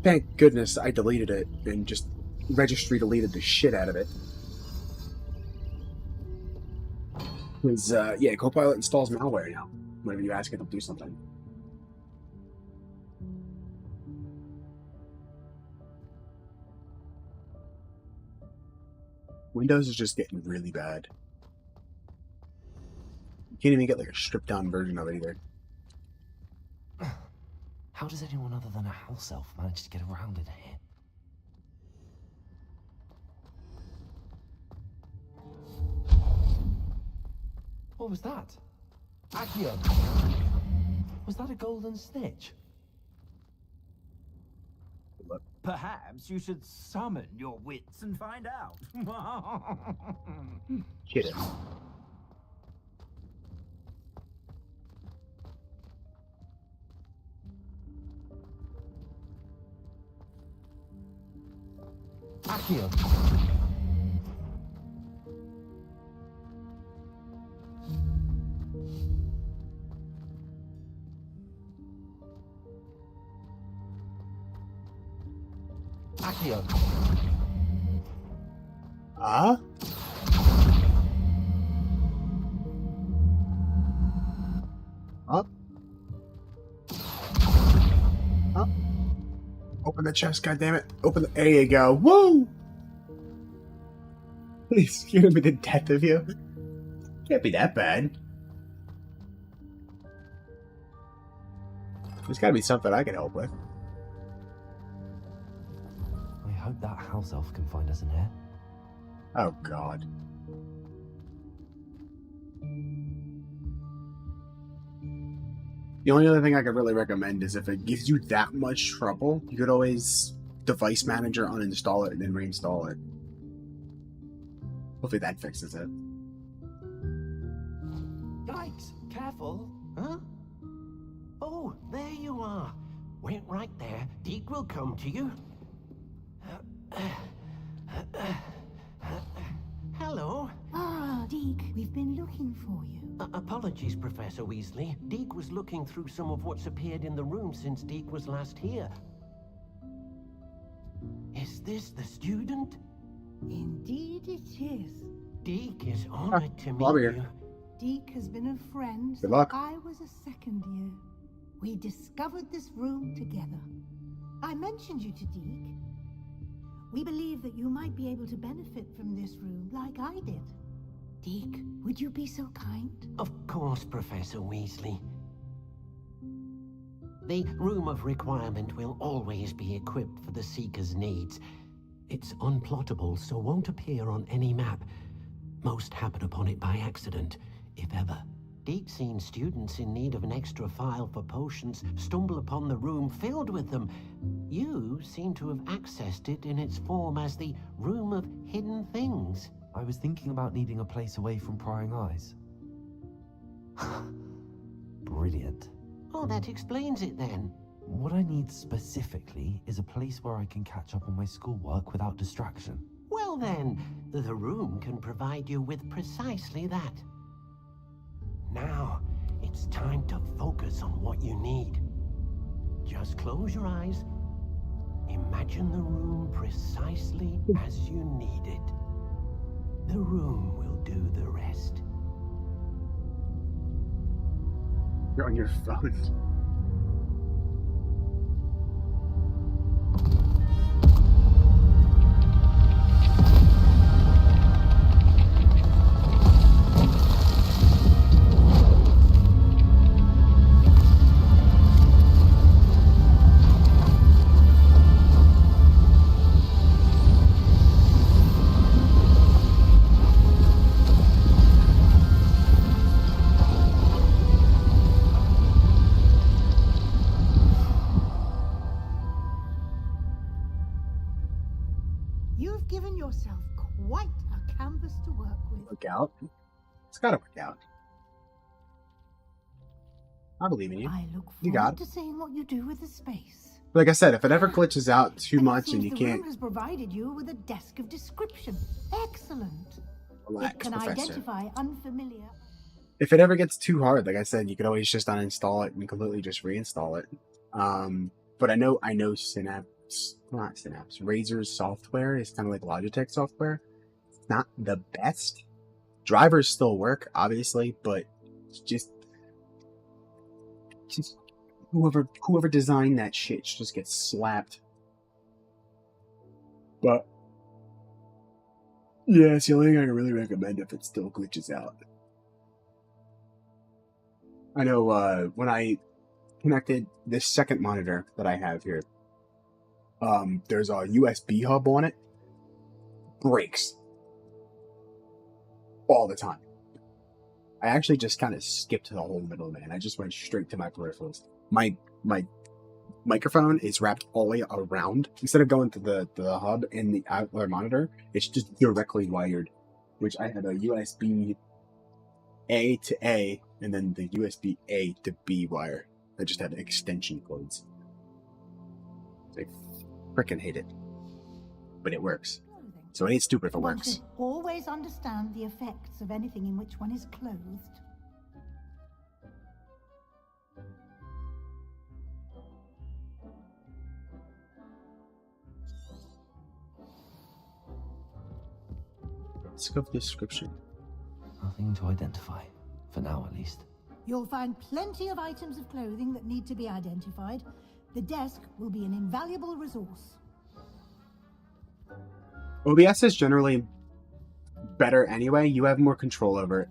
thank goodness I deleted it and just registry deleted the shit out of it. Because, yeah, Copilot installs malware now whenever you ask it to do something. Windows is just getting really bad. You can't even get like a stripped down version of it either. How does anyone other than a house elf manage to get around in here? What was that? Accio! Was that a golden snitch? Perhaps you should summon your wits and find out. Shit it. Accio! Accio! Huh? Up? Up? Open the chest, goddammit. Open the... There you go. Woo! He's gonna be the death of you. Can't be that bad. There's gotta be something I can help with. I hope that house elf can find us in here. Oh, God. The only other thing I could really recommend is if it gives you that much trouble, you could always device manager uninstall it and then reinstall it. Hopefully that fixes it. Yikes! Careful! Huh? Oh, there you are. Wait right there. Deke will come to you. Hello. Ah, Deke, we've been looking for you. Apologies, Professor Weasley. Deke was looking through some of what's appeared in the room since Deke was last here. Is this the student? Indeed it is. Deke is honored to meet Bobby here. you. Deke has been a friend Good since luck. I was a second year. We discovered this room together. I mentioned you to Deke. We believe that you might be able to benefit from this room like I did. Deke, would you be so kind? Of course, Professor Weasley. The Room of Requirement will always be equipped for the Seeker's needs. It's unplottable, so won't appear on any map. Most happen upon it by accident, if ever. Deep-seen students in need of an extra file for potions stumble upon the room filled with them. You seem to have accessed it in its form as the Room of Hidden Things. I was thinking about needing a place away from prying eyes. Brilliant. Oh, that explains it then. What I need specifically is a place where I can catch up on my schoolwork without distraction. Well then, the room can provide you with precisely that. Now, it's time to focus on what you need. Just close your eyes. Imagine the room precisely as you need it. The room will do the rest. You're on your phone. You've given yourself quite a canvas to work with. Work out. It's gotta work out. I believe in you. I look You got forward it. to seeing what you do with the space. Like I said, if it ever glitches out too much and you The can't room has provided you with a desk of description. Excellent. relax, It can Professor. identify unfamiliar. If it ever gets too hard, like I said, you could always just uninstall it and completely just reinstall it. But I know Razor's software is kind of like Logitech software. It's not the best. Drivers still work, obviously, but it's just whoever designed that shit just gets slapped. But yeah, it's the only thing I can really recommend if it still glitches out. I know when I connected this second monitor that I have here, there's a USB hub on it. Breaks all the time. I actually just kind of skipped the whole middleman. I just went straight to my peripherals. My microphone is wrapped all the way around. Instead of going to the hub in the outdoor monitor, it's just directly wired, which I had a USB A to A and then the USB A to B wire. I just had extension cords. I freaking hate it. But it works. So it ain't stupid if it One works. should always understand the effects of anything in which one is clothed. Let's go for the description. Nothing to identify, for now at least. You'll find plenty of items of clothing that need to be identified. The desk will be an invaluable resource. OBS is generally better anyway. You have more control over it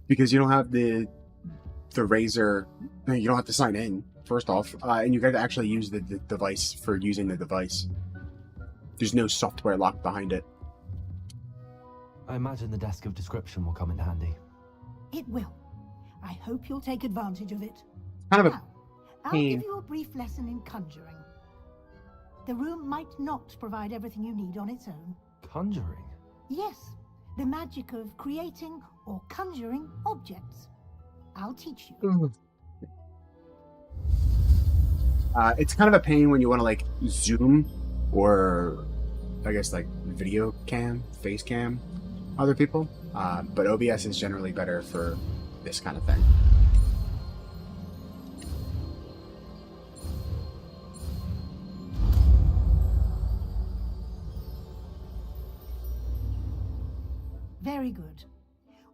because you don't have the Razer. You don't have to sign in first off, and you got to actually use the device for using the device. There's no software locked behind it. I imagine the desk of description will come in handy. It will. I hope you'll take advantage of it. Kind of Now, a I'll pain. give you a brief lesson in conjuring. The room might not provide everything you need on its own. Conjuring? Yes, the magic of creating or conjuring objects. I'll teach you. It's kind of a pain when you want to like zoom or I guess like video cam, face cam other people. But OBS is generally better for this kind of thing. Very good.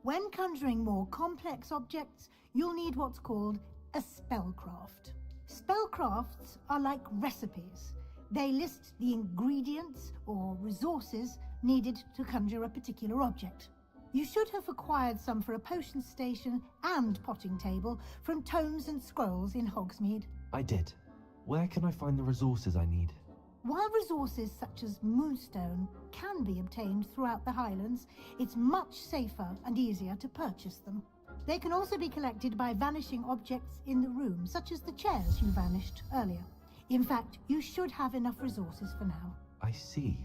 When conjuring more complex objects, you'll need what's called a spellcraft. Spellcrafts are like recipes. They list the ingredients or resources needed to conjure a particular object. You should have acquired some for a potion station and potting table from Tomes and Scrolls in Hogsmeade. I did. Where can I find the resources I need? While resources such as moonstone can be obtained throughout the Highlands, it's much safer and easier to purchase them. They can also be collected by vanishing objects in the room, such as the chairs you vanished earlier. In fact, you should have enough resources for now. I see.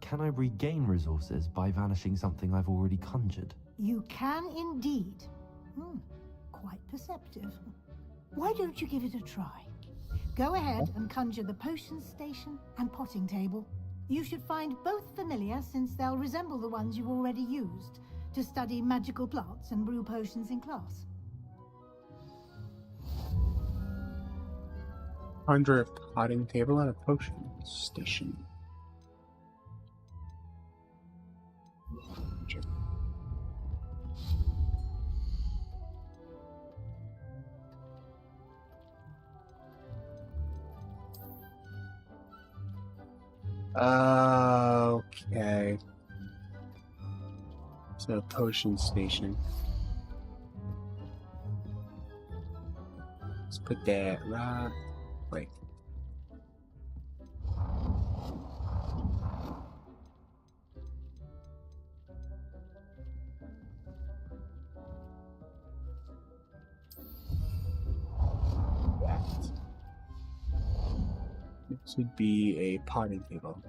Can I regain resources by vanishing something I've already conjured? You can indeed. Quite perceptive. Why don't you give it a try? Go ahead and conjure the potion station and potting table. You should find both familiar, since they'll resemble the ones you've already used to study magical plants and brew potions in class. Conjure a potting table and a potion station. Okay. So potion station. Let's put that right. Wait. This would be a potting table.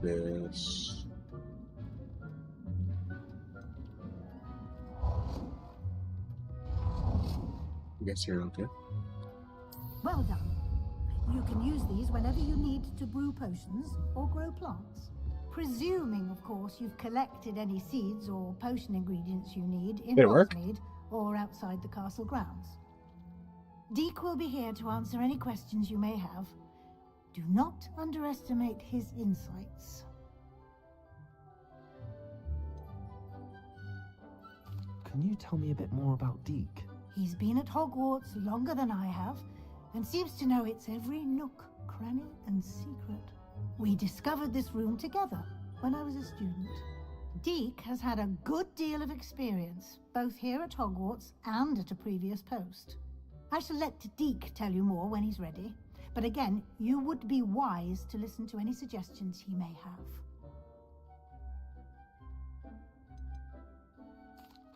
This. I guess you're okay. Well done. You can use these whenever you need to brew potions or grow plants. Presuming, of course, you've collected any seeds or potion ingredients you need in Hogsmeade or outside the castle grounds. Deke will be here to answer any questions you may have. Do not underestimate his insights. Can you tell me a bit more about Deke? He's been at Hogwarts longer than I have, and seems to know its every nook, cranny, and secret. We discovered this room together when I was a student. Deke has had a good deal of experience, both here at Hogwarts and at a previous post. I shall let Deke tell you more when he's ready, but again, you would be wise to listen to any suggestions he may have.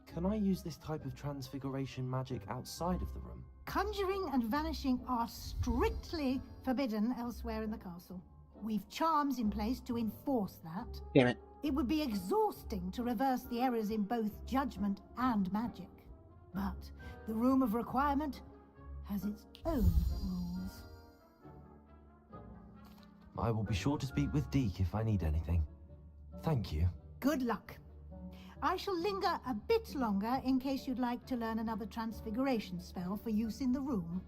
Can I use this type of transfiguration magic outside of the room? Conjuring and vanishing are strictly forbidden elsewhere in the castle. We've charms in place to enforce that. Damn it. It would be exhausting to reverse the errors in both judgment and magic. But the Room of Requirement has its own rules. I will be sure to speak with Deke if I need anything. Thank you. Good luck. I shall linger a bit longer in case you'd like to learn another transfiguration spell for use in the room.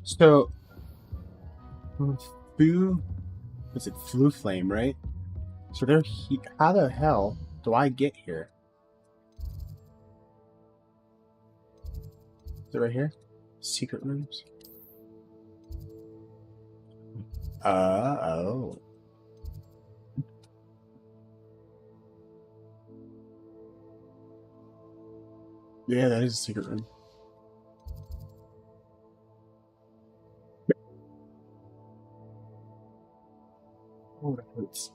So, was it Flu Flame, right? So how the hell do I get here? Is it right here? Secret rooms? Oh. Yeah, that is a secret room. Oh, that hurts.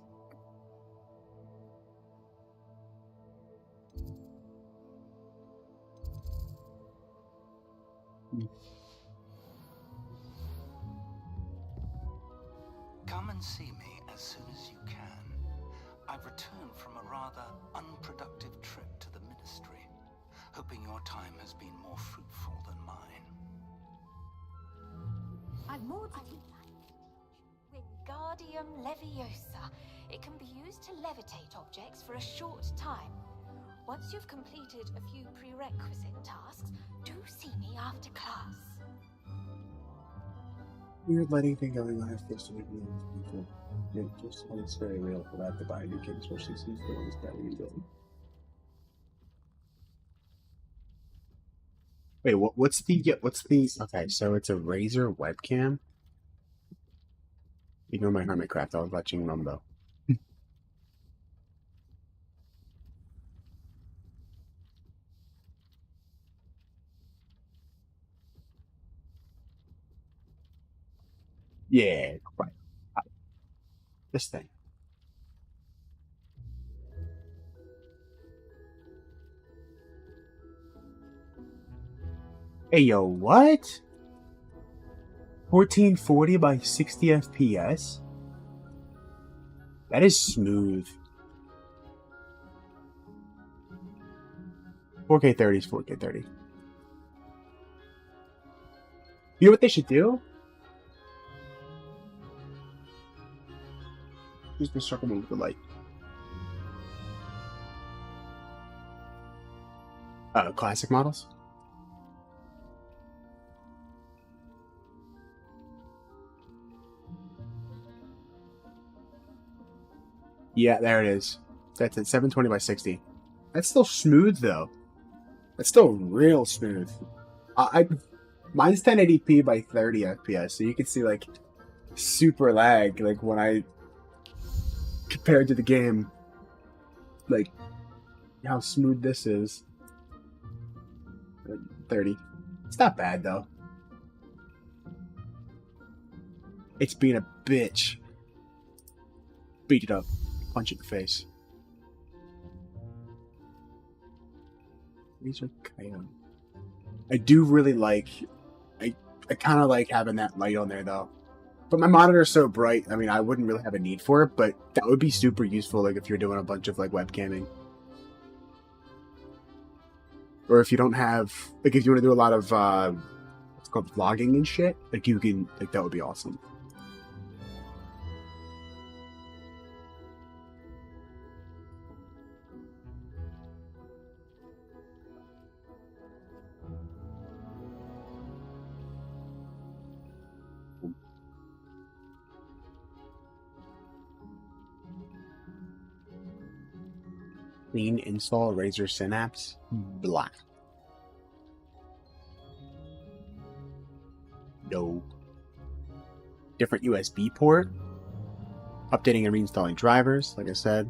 Come and see me as soon as you can. I've returned from a rather unproductive trip to the Ministry, hoping your time has been more fruitful than mine. I've more to Wingardium Leviosa. It can be used to levitate objects for a short time. Once you've completed a few prerequisite tasks, do see me after class. Weird lighting thing going on at first week of people. It just when it's very real for that to buy a new game, especially since the one's better than good. Wait, what's the okay, so it's a Razer webcam. Ignore my Hermitcraft, I was watching Rumbo. Yeah, right. This thing. Hey yo, what? 1440 by 60 FPS? That is smooth. 4K 30 is 4K 30. You know what they should do? Use the circle move with the light. Classic models? Yeah, there it is. That's at 720 by 60. That's still smooth though. That's still real smooth. Mine's 1080p by 30 FPS, so you can see like super lag, like when I compared to the game, like how smooth this is. 30. It's not bad though. It's being a bitch. Beat it up. Punch it in the face. These are Coyote. I do really like. I kind of like having that light on there though. But my monitor's so bright. I mean, I wouldn't really have a need for it, but that would be super useful. Like if you're doing a bunch of like webcamming, or if you don't have like if you want to do a lot of what's called vlogging and shit. Like you can like that would be awesome. Clean install Razer Synapse Black. No. Different USB port. Updating and reinstalling drivers, like I said.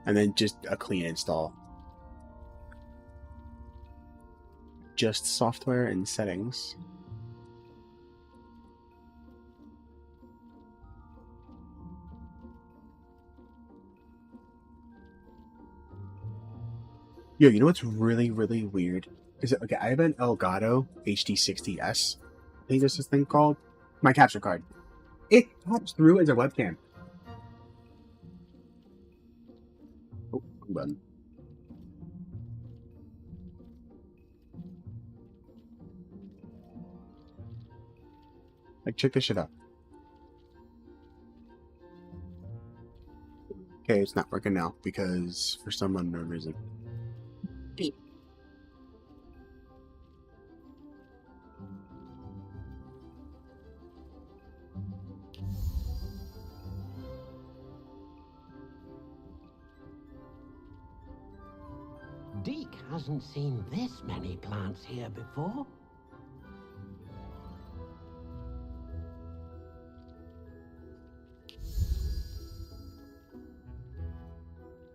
And then just a clean install. Just software and settings. Yo, you know what's really, really weird? Is it okay? I have an Elgato HD60S. I think there's this thing called my capture card. It pops through as a webcam. Oh, wrong button. Like, check this shit out. Okay, it's not working now because for some unknown reason. Deke hasn't seen this many plants here before.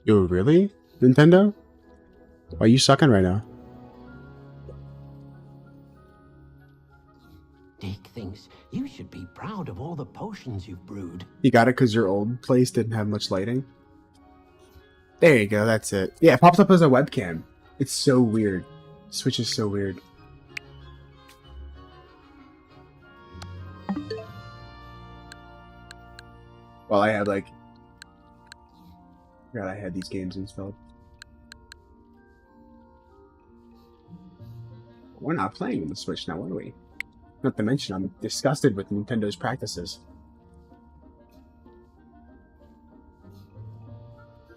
Yo, really? Nintendo? Why are you sucking right now? Deke thinks you should be proud of all the potions you've brewed. You got it because your old place didn't have much lighting? There you go, that's it. Yeah, it pops up as a webcam. It's so weird. Switch is so weird. Well, I had like... God, I had these games installed. We're not playing on the Switch now, are we? Not to mention, I'm disgusted with Nintendo's practices.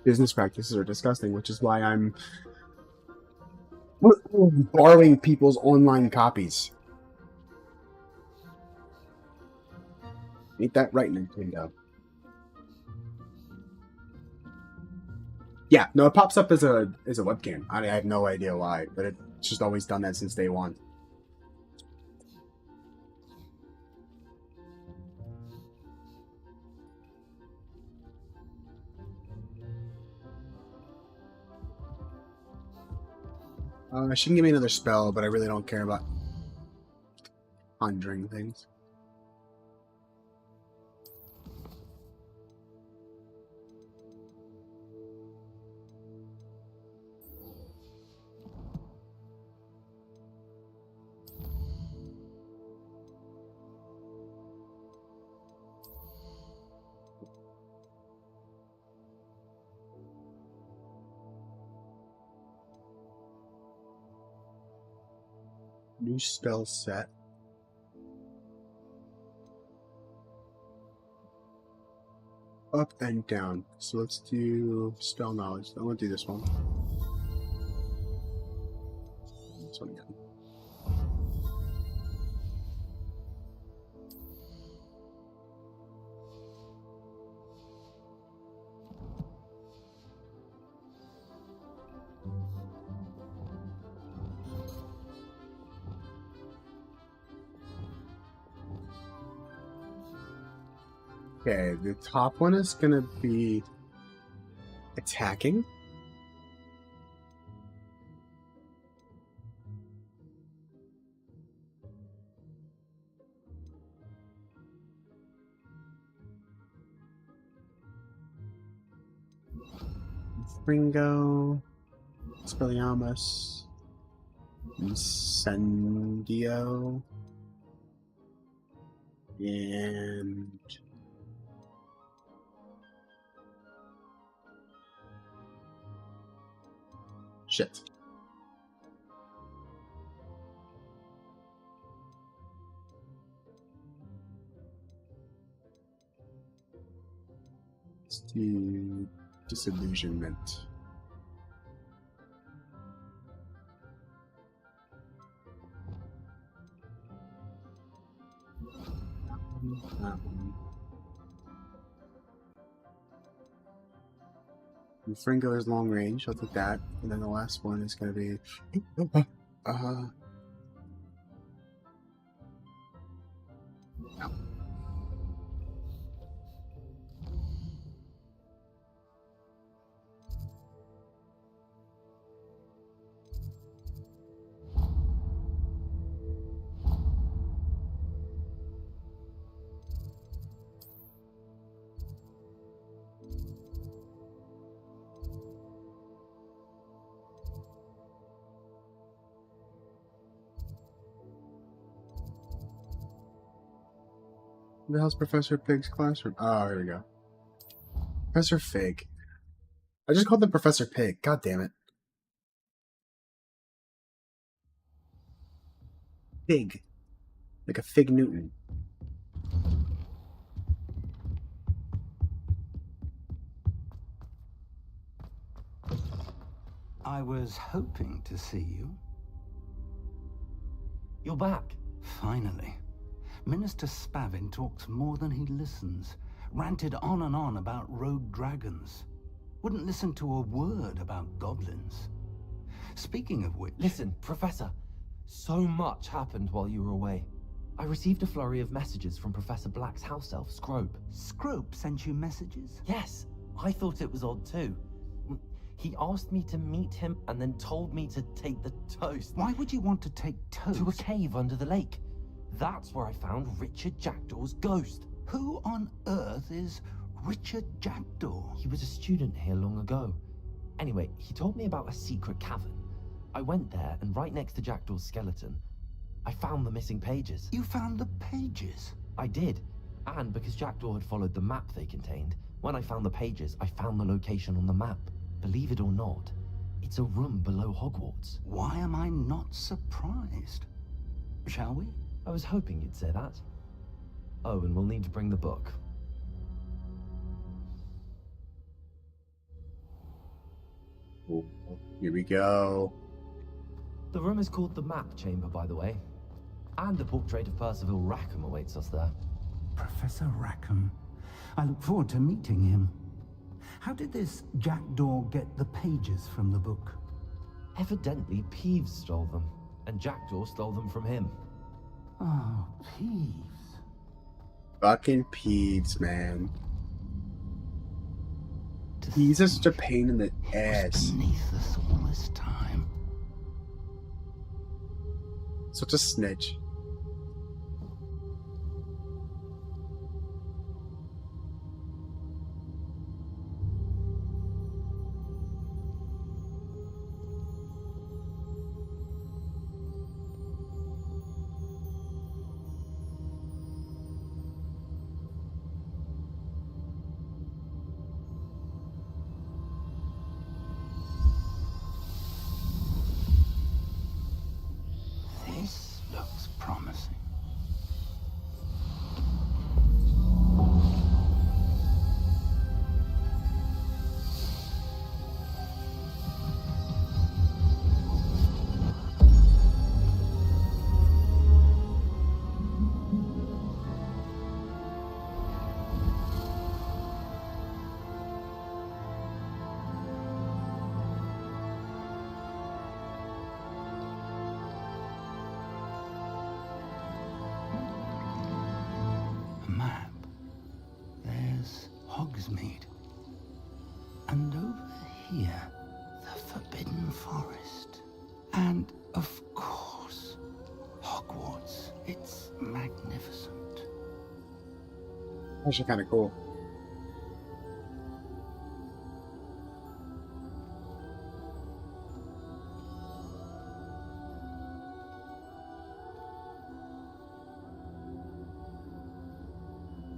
business practices are disgusting, which is why I'm borrowing people's online copies. Ain't that right, Nintendo? Yeah, no, it pops up as a webcam. I have no idea why, but it's just always done that since day one. She can give me another spell, but I really don't care about conjuring things. New spell set. Up and down. So let's do spell knowledge. I want to do this one. This one again. Okay, the top one is gonna be attacking. Ringo, Expelliarmus, Incendio, and shit. Let's do disillusionment. That one. And Fringo is long range. I'll take that. And then the last one is going to be. No. Who the hell's Professor Pig's classroom? Oh, here we go. Professor Fig. I just called him Professor Pig. God damn it. Fig. Like a Fig Newton. I was hoping to see you. You're back. Finally. Minister Spavin talks more than he listens. Ranted on and on about rogue dragons. Wouldn't listen to a word about goblins. Speaking of which... Listen, Professor. So much happened while you were away. I received a flurry of messages from Professor Black's house elf, Scrope. Scrope sent you messages? Yes. I thought it was odd too. He asked me to meet him and then told me to take the toast. Why would you want to take toast? To a cave under the lake. That's where I found Richard Jackdaw's ghost. Who on earth is Richard Jackdaw? He was a student here long ago. Anyway, he told me about a secret cavern. I went there, and right next to Jackdaw's skeleton, I found the missing pages. You found the pages? I did. And because Jackdaw had followed the map they contained, when I found the pages, I found the location on the map. Believe it or not, it's a room below Hogwarts. Why am I not surprised? Shall we? I was hoping you'd say that. Oh, and we'll need to bring the book. Here we go. The room is called the Map Chamber, by the way. And the portrait of Percival Rackham awaits us there. Professor Rackham. I look forward to meeting him. How did this jackdaw get the pages from the book? Evidently, Peeves stole them, and Jackdaw stole them from him. Oh, Peeves. Fucking Peeves, man. He's just a pain in the ass. Beneath us all this time. Such a snitch. This looks promising. Map. There's Hogsmeade. And over here, the Forbidden Forest. And, of course, Hogwarts. It's magnificent. Actually kind of cool.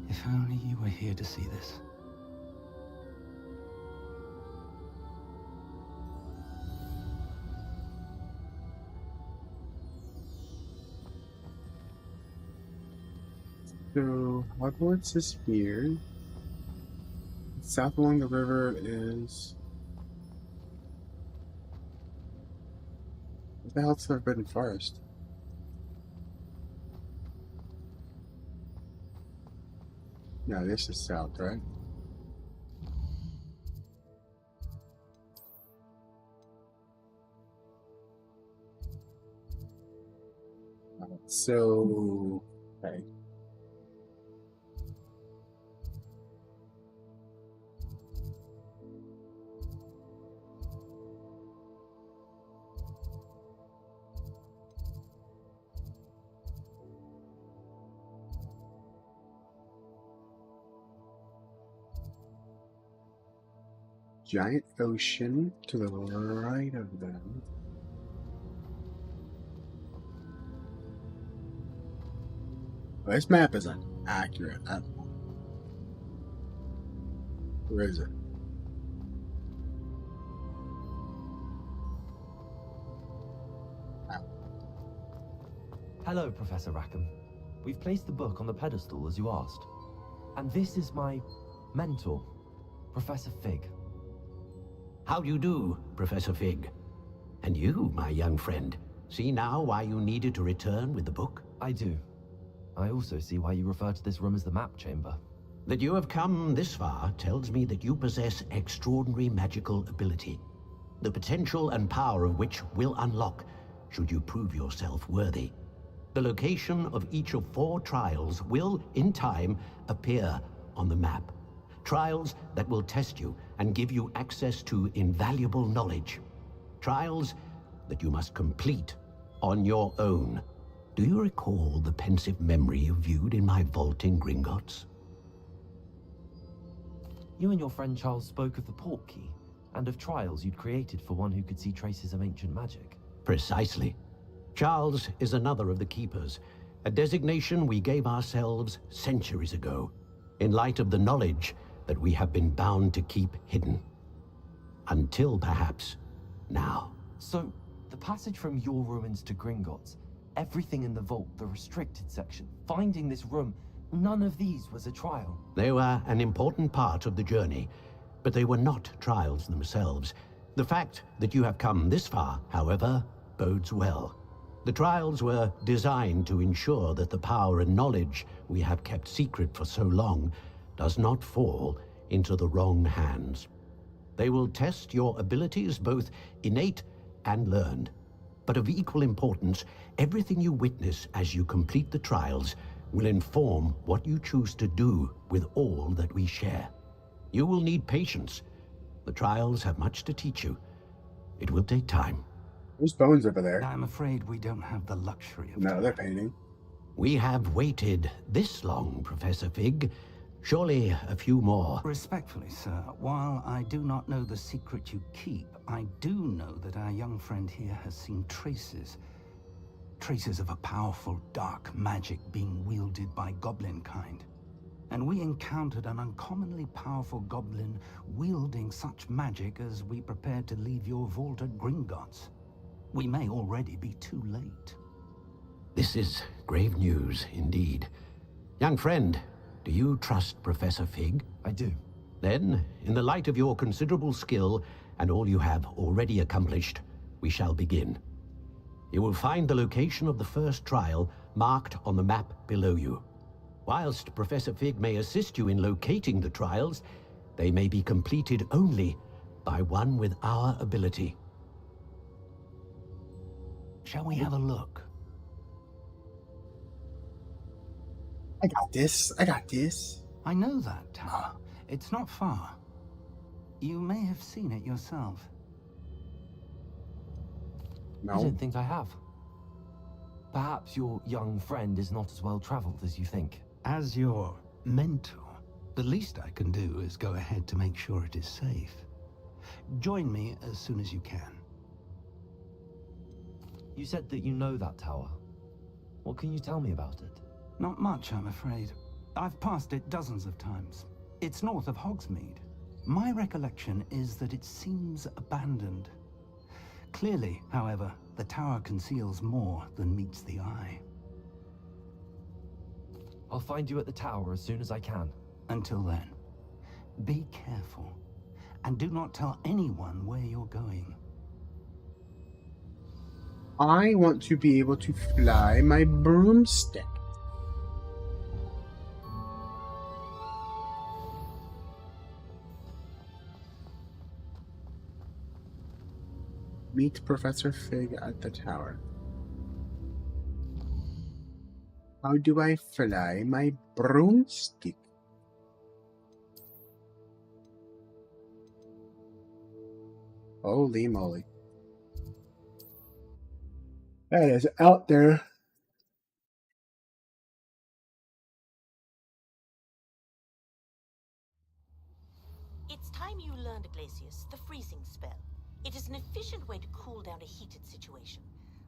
If only you were here to see this. So, Hogwarts is here. South along the river is... What the hell's the Forbidden Forest? No, this is south, right? So, okay. Giant ocean to the right of them. Well, this map isn't accurate. Where is it? Hello, Professor Rackham. We've placed the book on the pedestal as you asked. And this is my mentor, Professor Fig. How do you do, Professor Fig? And you, my young friend, see now why you needed to return with the book? I do. I also see why you refer to this room as the Map Chamber. That you have come this far tells me that you possess extraordinary magical ability, the potential and power of which will unlock should you prove yourself worthy. The location of each of 4 trials will, in time, appear on the map. Trials that will test you and give you access to invaluable knowledge. Trials that you must complete on your own. Do you recall the pensive memory you viewed in my vault in Gringotts? You and your friend Charles spoke of the Portkey, and of trials you'd created for one who could see traces of ancient magic. Precisely. Charles is another of the Keepers, a designation we gave ourselves centuries ago, in light of the knowledge that we have been bound to keep hidden. Until perhaps now. So, the passage from your ruins to Gringotts, everything in the vault, the restricted section, finding this room, none of these was a trial. They were an important part of the journey, but they were not trials themselves. The fact that you have come this far, however, bodes well. The trials were designed to ensure that the power and knowledge we have kept secret for so long does not fall into the wrong hands. They will test your abilities, both innate and learned. But of equal importance, everything you witness as you complete the trials will inform what you choose to do with all that we share. You will need patience. The trials have much to teach you. It will take time. There's bones over there. I'm afraid we don't have the luxury of No, they're painting. We have waited this long, Professor Fig. Surely a few more. Respectfully, sir, while I do not know the secret you keep, I do know that our young friend here has seen traces of a powerful dark magic being wielded by goblin kind. And we encountered an uncommonly powerful goblin wielding such magic as we prepared to leave your vault at Gringotts. We may already be too late. This is grave news indeed. Young friend, do you trust Professor Fig? I do. Then, in the light of your considerable skill and all you have already accomplished, we shall begin. You will find the location of the first trial marked on the map below you. Whilst Professor Fig may assist you in locating the trials, they may be completed only by one with our ability. Shall we have a look? I got this. I got this. I know that tower. It's not far. You may have seen it yourself. I don't think I have. Perhaps your young friend is not as well traveled as you think. As your mentor, the least I can do is go ahead to make sure it is safe. Join me as soon as you can. You said that you know that tower. What can you tell me about it? Not much, I'm afraid. I've passed it dozens of times. It's north of Hogsmeade. My recollection is that it seems abandoned. Clearly, however, the tower conceals more than meets the eye. I'll find you at the tower as soon as I can. Until then, be careful, and do not tell anyone where you're going. I want to be able to fly my broomstick. Meet Professor Fig at the tower. How do I fly my broomstick? Holy moly. That is out there. It's time you learned, Glacius, the freezing spell. It is an efficient way to cool down a heated situation.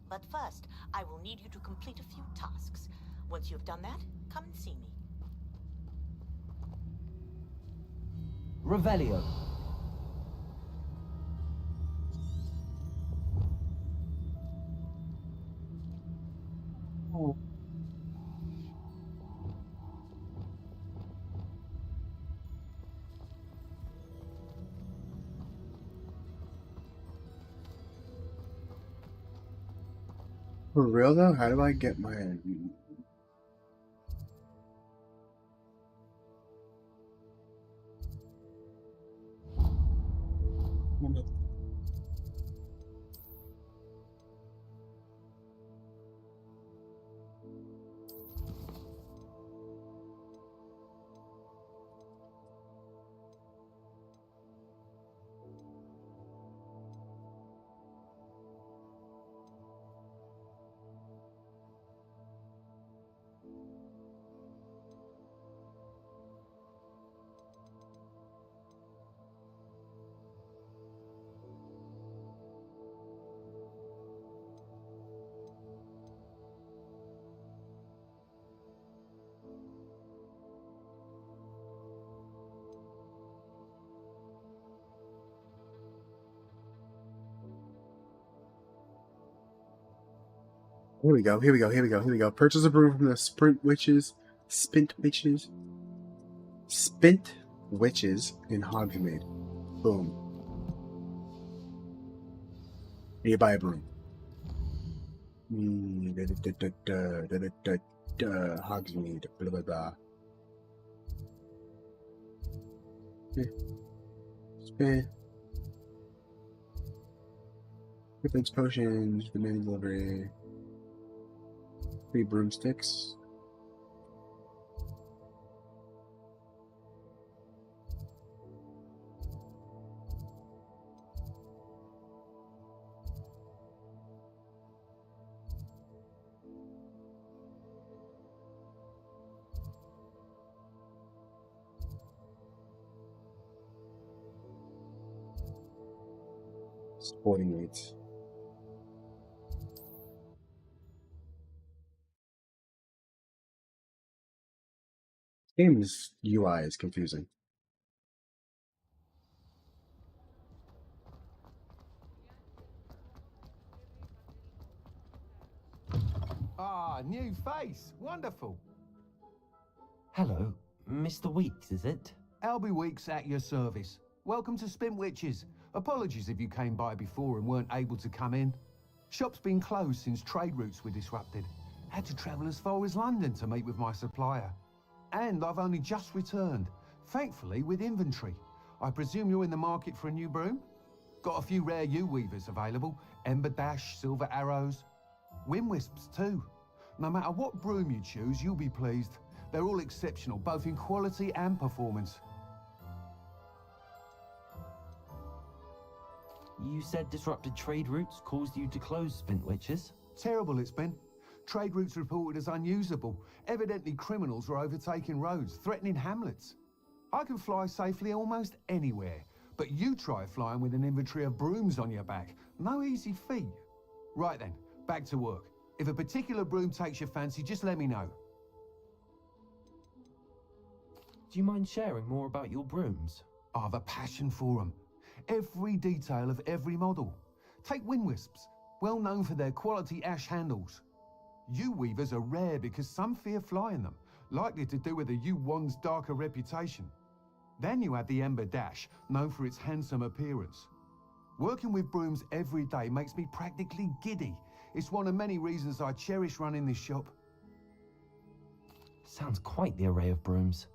But first, I will need you to complete a few tasks. Once you've done that, come and see me. Revelio. Oh. For real though, how do I get my... Here we go, here we go, here we go, here we go. Purchase a brew from the Spint Witches in Hogsmeade. Boom. you buy a broom. Hogsmeade, blah blah blah. Spin. Weapons, potions, demand delivery. 3 broomsticks. Sporting weights. Game's UI is confusing. Ah, new face. Wonderful. Hello, Mr. Weeks, is it? Albie Weeks at your service. Welcome to Spintwitches. Apologies if you came by before and weren't able to come in. Shop's been closed since trade routes were disrupted. Had to travel as far as London to meet with my supplier. And I've only just returned, thankfully with inventory. I presume you're in the market for a new broom? Got a few rare U-weavers available. Ember Dash, Silver Arrows. Wind Wisps too. No matter what broom you choose, you'll be pleased. They're all exceptional, both in quality and performance. You said disrupted trade routes caused you to close Spintwitches? Terrible it's been. Trade routes reported as unusable. Evidently criminals were overtaking roads, threatening hamlets. I can fly safely almost anywhere, but you try flying with an inventory of brooms on your back. No easy feat. Right then, back to work. If a particular broom takes your fancy, just let me know. Do you mind sharing more about your brooms? I have a passion for them. Every detail of every model. Take Wind Wisps, well known for their quality ash handles. U-weavers are rare because some fear flying them, likely to do with the U-wand's darker reputation. Then you have the Ember Dash, known for its handsome appearance. Working with brooms every day makes me practically giddy. It's one of many reasons I cherish running this shop. Sounds quite the array of brooms.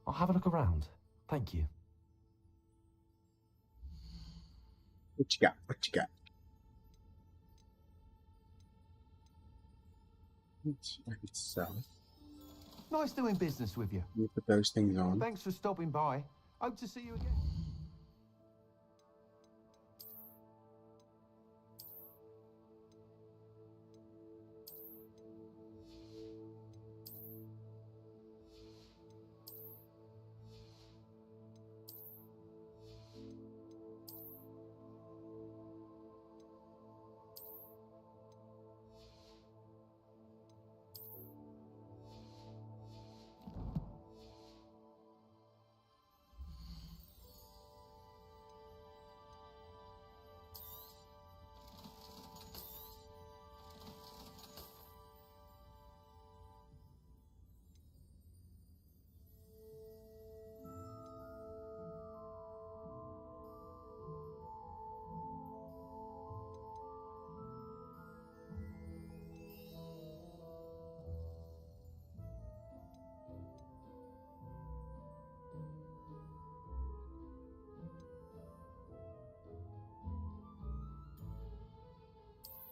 I'll have a look around. Thank you. What you got? What you got? I could sell. Nice doing business with you. You put those things on. Thanks for stopping by. Hope to see you again.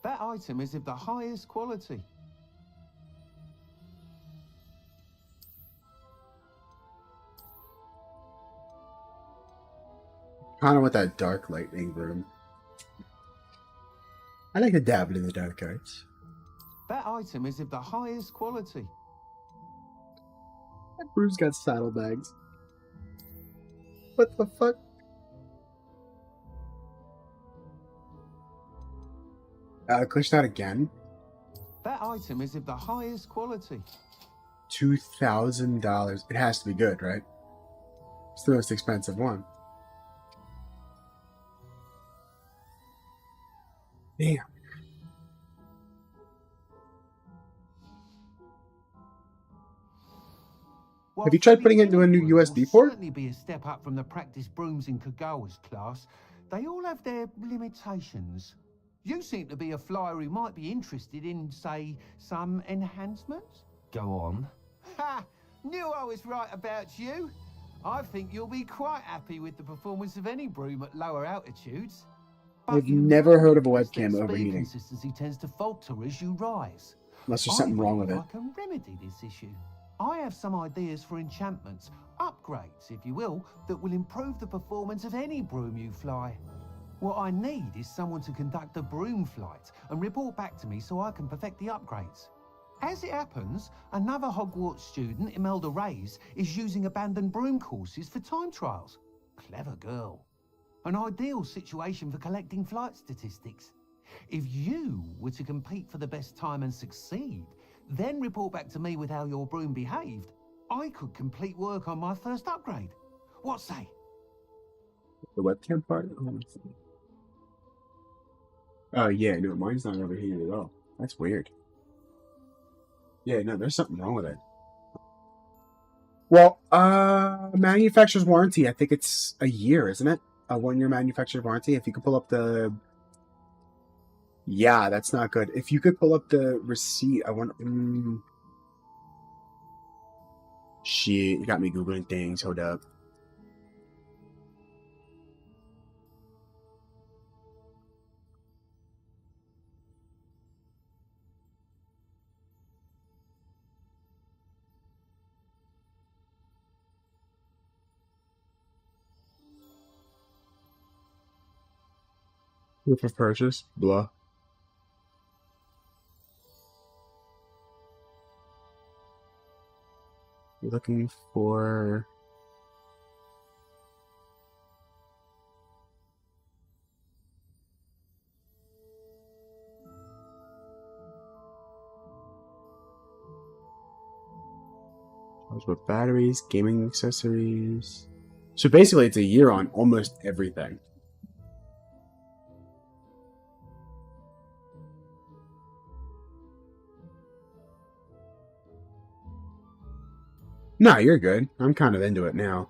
That item is of the highest quality. Kind of with that dark lightning broom. I like to dabble in the dark arts. That item is of the highest quality. That broom's got saddlebags. What the fuck? Glitched out again? That item is of the highest quality. $2,000. It has to be good, right? It's the most expensive one. Damn. Have you tried putting it into a new USB port? Certainly be a step up from the practice brooms in Kagawa's class. They all have their limitations. You seem to be a flyer who might be interested in, say, some enhancements. Go on. Ha! Knew I was right about you. I think you'll be quite happy with the performance of any broom at lower altitudes. I've never heard of a Nicholas, webcam their overheating. Speed consistency tends to falter as you rise. Unless there's something wrong with it. I can remedy this issue. I have some ideas for enchantments, upgrades, if you will, that will improve the performance of any broom you fly. What I need is someone to conduct a broom flight and report back to me so I can perfect the upgrades. As it happens, another Hogwarts student, Imelda Reyes, is using abandoned broom courses for time trials. Clever girl. An ideal situation for collecting flight statistics. If you were to compete for the best time and succeed, then report back to me with how your broom behaved, I could complete work on my first upgrade. What say? The webcam part? Oh, yeah, no, mine's not overheated at all. That's weird. Yeah, no, there's something wrong with it. Well, manufacturer's warranty, I think it's a year, isn't it? A 1-year manufacturer's warranty. If you could pull up the... Yeah, that's not good. If you could pull up the receipt, I want... Shit, you got me Googling things. Hold up. Proof of purchase? Blah. You're looking for... with batteries, gaming accessories. So basically it's a year on almost everything. No, you're good. I'm kind of into it now.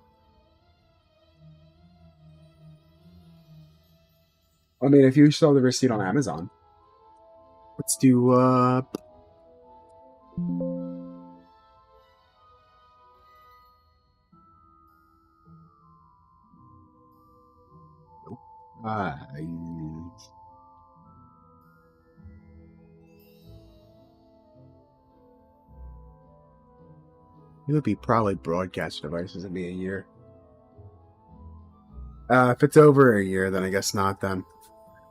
I mean, if you saw the receipt on Amazon. Let's do, it would be probably broadcast devices. It'd be a year. If it's over a year, then I guess not then.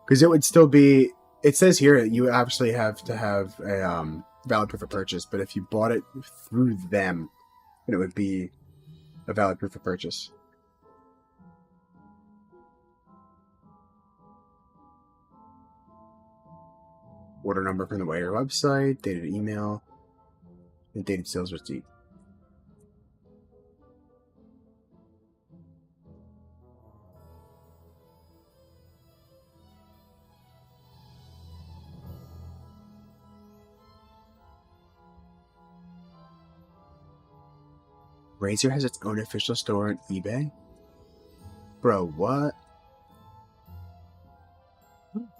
Because it would still be... It says here you actually have to have a valid proof of purchase, but if you bought it through them, then it would be a valid proof of purchase. Order number from the Waiter website, dated email, and dated sales receipt. Razer has its own official store on eBay? Bro, what?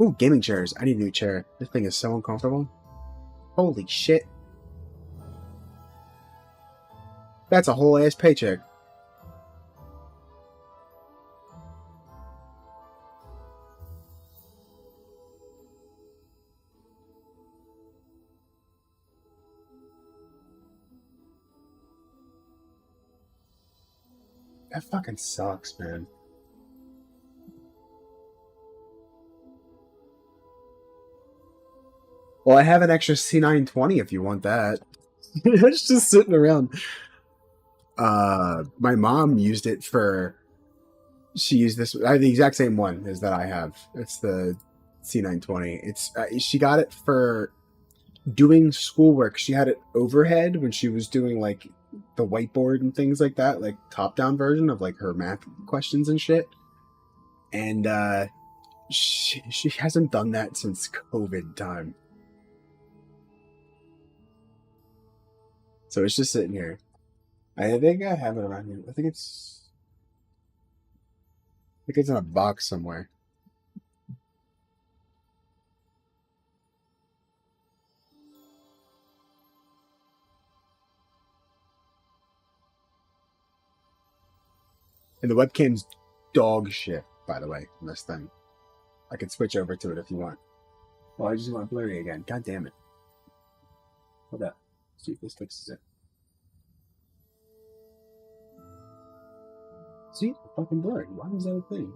Ooh, gaming chairs. I need a new chair. This thing is so uncomfortable. Holy shit. That's a whole ass paycheck. That fucking sucks, man. Well, I have an extra C920 if you want that. It's just sitting around. My mom used it for... She used this... I have the exact same one as that I have. It's the C920. It's she got it for doing schoolwork. She had it overhead when she was doing, like, the whiteboard and things like that. Like, top-down version of, like, her math questions and shit. And, she hasn't done that since COVID time. So it's just sitting here. I think I have it around here. I think it's in a box somewhere. And the webcam's dog shit, by the way, on this thing. I can switch over to it if you want. Oh, I just want blurry again. God damn it. Hold up. See if this fixes it. See? Fucking blurry. Why was that a thing?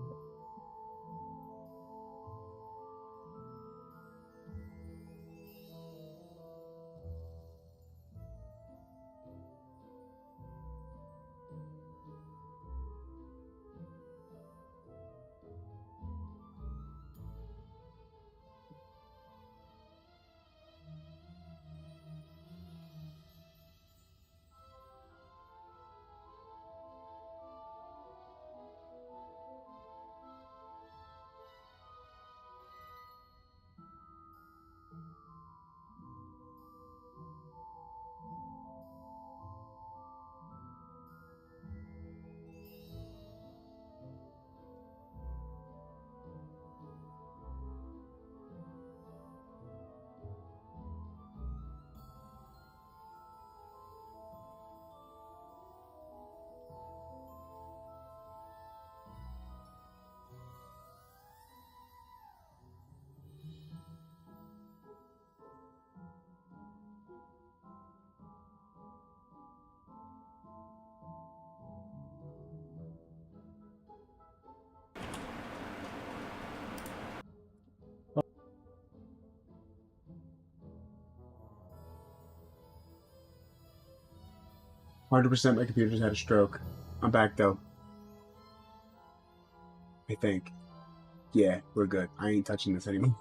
"100% my computer just had a stroke. I'm back though. I think. Yeah, we're good. I ain't touching this anymore.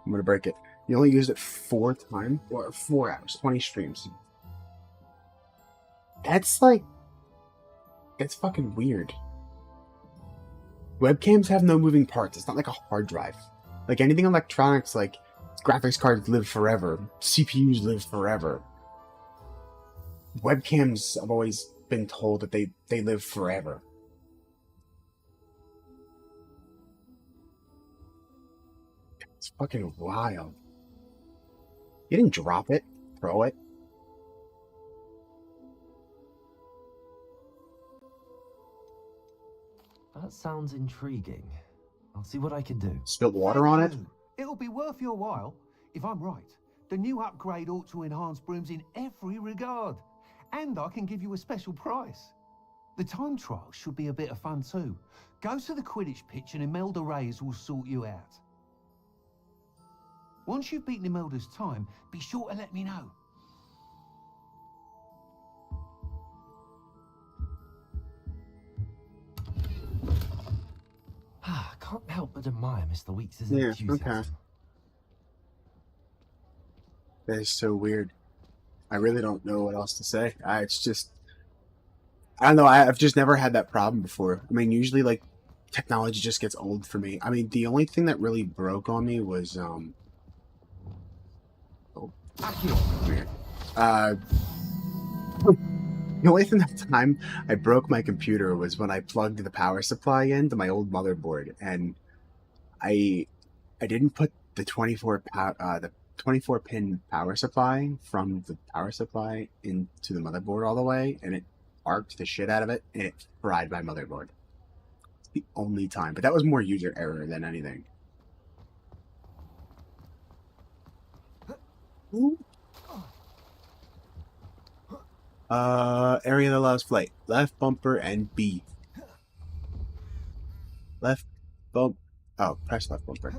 I'm gonna break it. You only used it 4 times? Or 4 hours, 20 streams. That's like... That's fucking weird. Webcams have no moving parts. It's not like a hard drive. Like anything electronics, like graphics cards live forever. CPUs live forever. Webcams, I've always been told that they live forever. It's fucking wild. You didn't drop it, throw it. That sounds intriguing. I'll see what I can do. Spilt water on it? It'll be worth your while. If I'm right, the new upgrade ought to enhance brooms in every regard. And I can give you a special price. The time trial should be a bit of fun too. Go to the Quidditch pitch and Imelda Reyes will sort you out. Once you've beaten Imelda's time, be sure to let me know. Can't help but admire Mr. Weeks' Yeah, enthusiasm. okay. That is so weird. I really don't know what else to say. It's just... I don't know, I've just never had that problem before. I mean, usually, like, technology just gets old for me. I mean, the only thing that really broke on me was, oh. Weird. The only thing that time I broke my computer was when I plugged the power supply into my old motherboard, and I didn't put the 24 pin power supply from the power supply into the motherboard all the way, and it arced the shit out of it, and it fried my motherboard. It's the only time, but that was more user error than anything. Ooh. Area that allows flight. Left bumper and B. Left bump. Oh, press left bumper.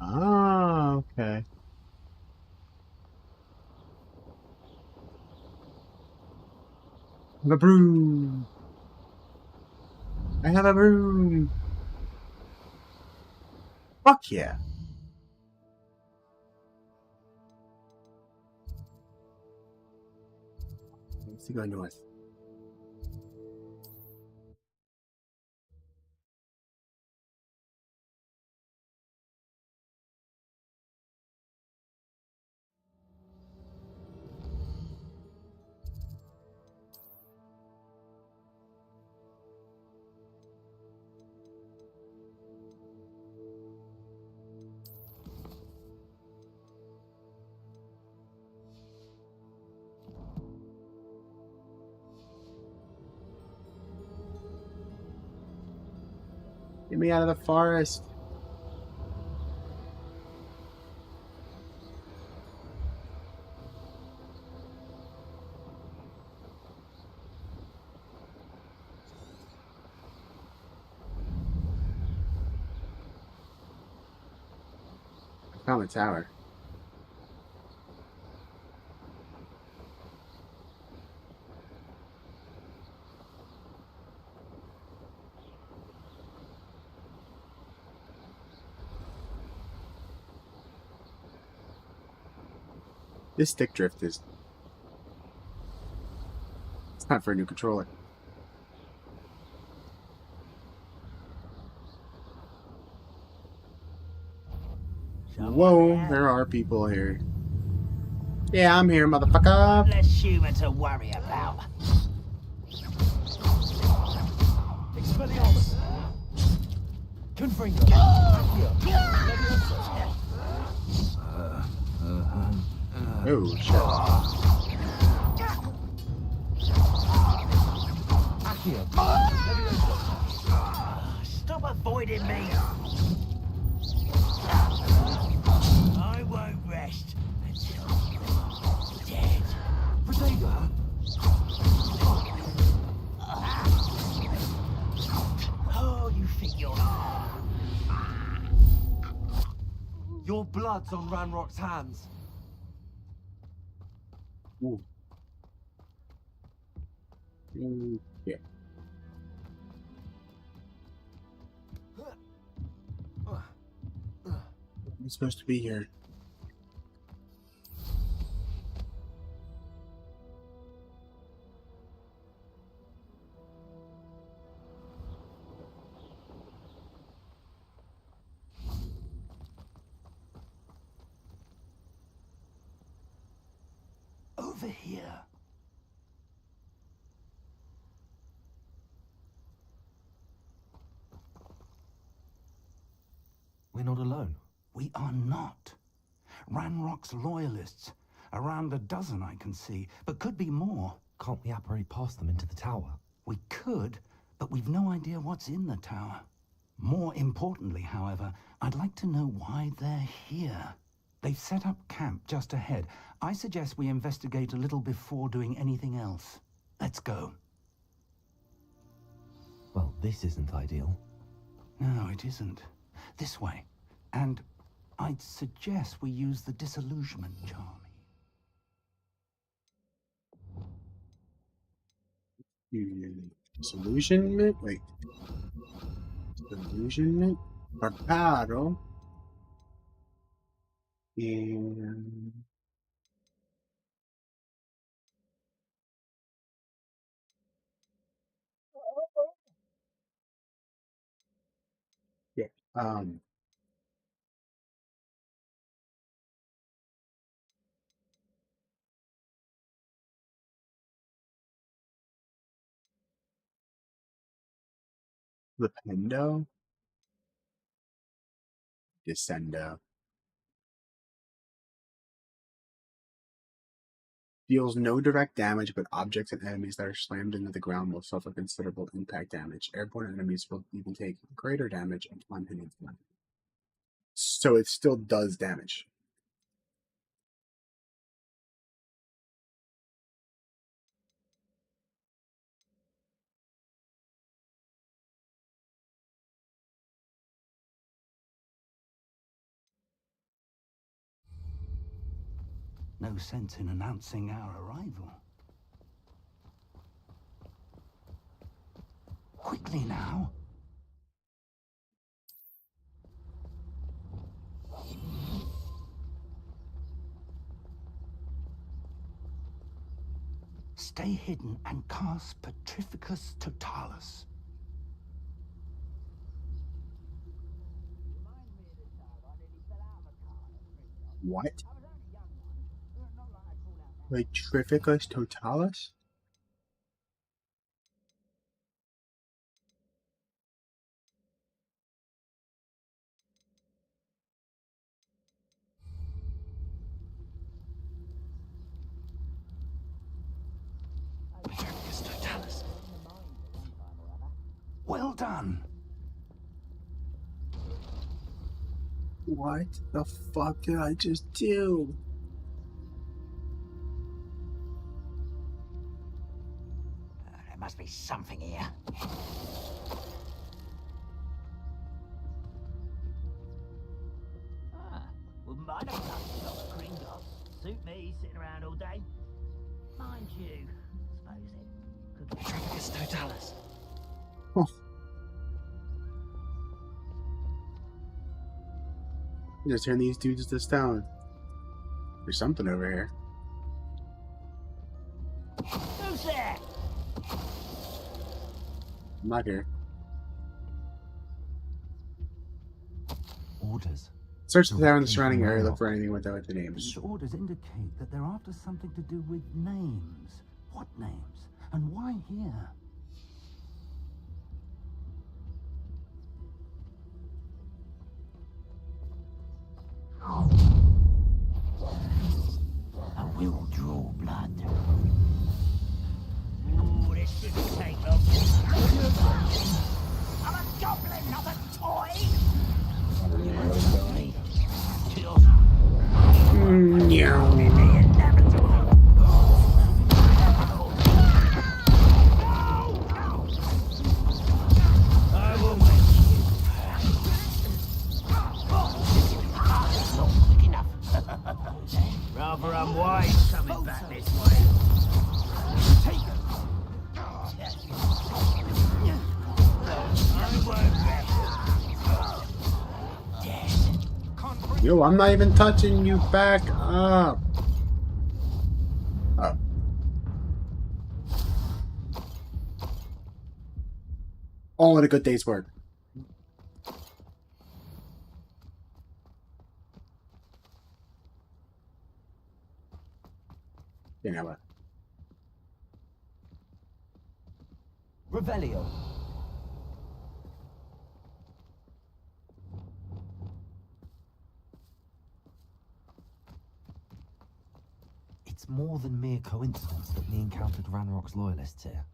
Ah, okay. I have a broom. I have a broom. Fuck yeah. Let's go north. Get me out of the forest. I found the tower. This stick drift is... It's time for a new controller. Whoa, there are people here. Yeah, I'm here, motherfucker. Less human to worry about. Expelliarmus! Confringo! Oh, shit. Stop avoiding me. I won't rest until you're dead. Protego! Oh, you think you're... Your blood's on Ranrock's hands. Ooh. Yeah. I'm supposed to be here. Over here. We're not alone. We are not. Ranrock's loyalists. Around a dozen I can see, but could be more. Can't we apparate past them into the tower? We could, but we've no idea what's in the tower. More importantly, however, I'd like to know why they're here. They've set up camp just ahead. I suggest we investigate a little before doing anything else. Let's go. Well, this isn't ideal. No, it isn't. This way. And I'd suggest we use the disillusionment charm. Disillusionment? Wait. Disillusionment? Preparo. And... Yeah. Lipendo? Descendo. Deals no direct damage, but objects and enemies that are slammed into the ground will suffer considerable impact damage. Airborne enemies will even take greater damage upon hitting them. So it still does damage. No sense in announcing our arrival. Quickly now. Stay hidden and cast Petrificus Totalis. What? Petrificus Totalis? Well done. What the fuck did I just do? There must be something here. Wouldn't mind a couple of Gringos. Suit me, sitting around all day. Mind you, suppose it could be Travis Totalis. Oh. Just turn these dudes to stone. There's something over here. Who's there? I'm not here. Orders. Search the town and the surrounding area. Look for anything with the names. These orders indicate that they're after something to do with names. What names? And why here? I will draw blood. Ooh, this shouldn't take long. I'm a goblin, not a toy! Rather unwise coming back this way. Take it. Yo, I'm not even touching you. Back up. Oh. All in a good day's work. You know what? Revelio. It's more than mere coincidence that we encountered Ranrock's loyalists here.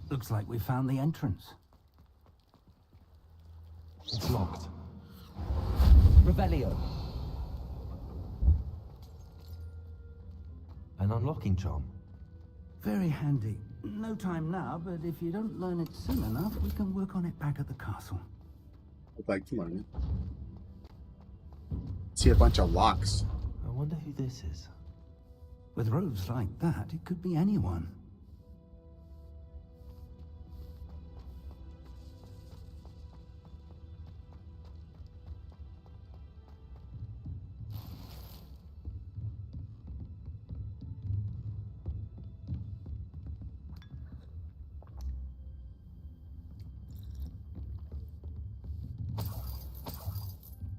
Looks like we found the entrance. It's locked. Revelio. An unlocking charm. Very handy. No time now, but if you don't learn it soon enough, we can work on it back at the castle. Like, come on. See a bunch of locks. I wonder who this is. With robes like that, it could be anyone.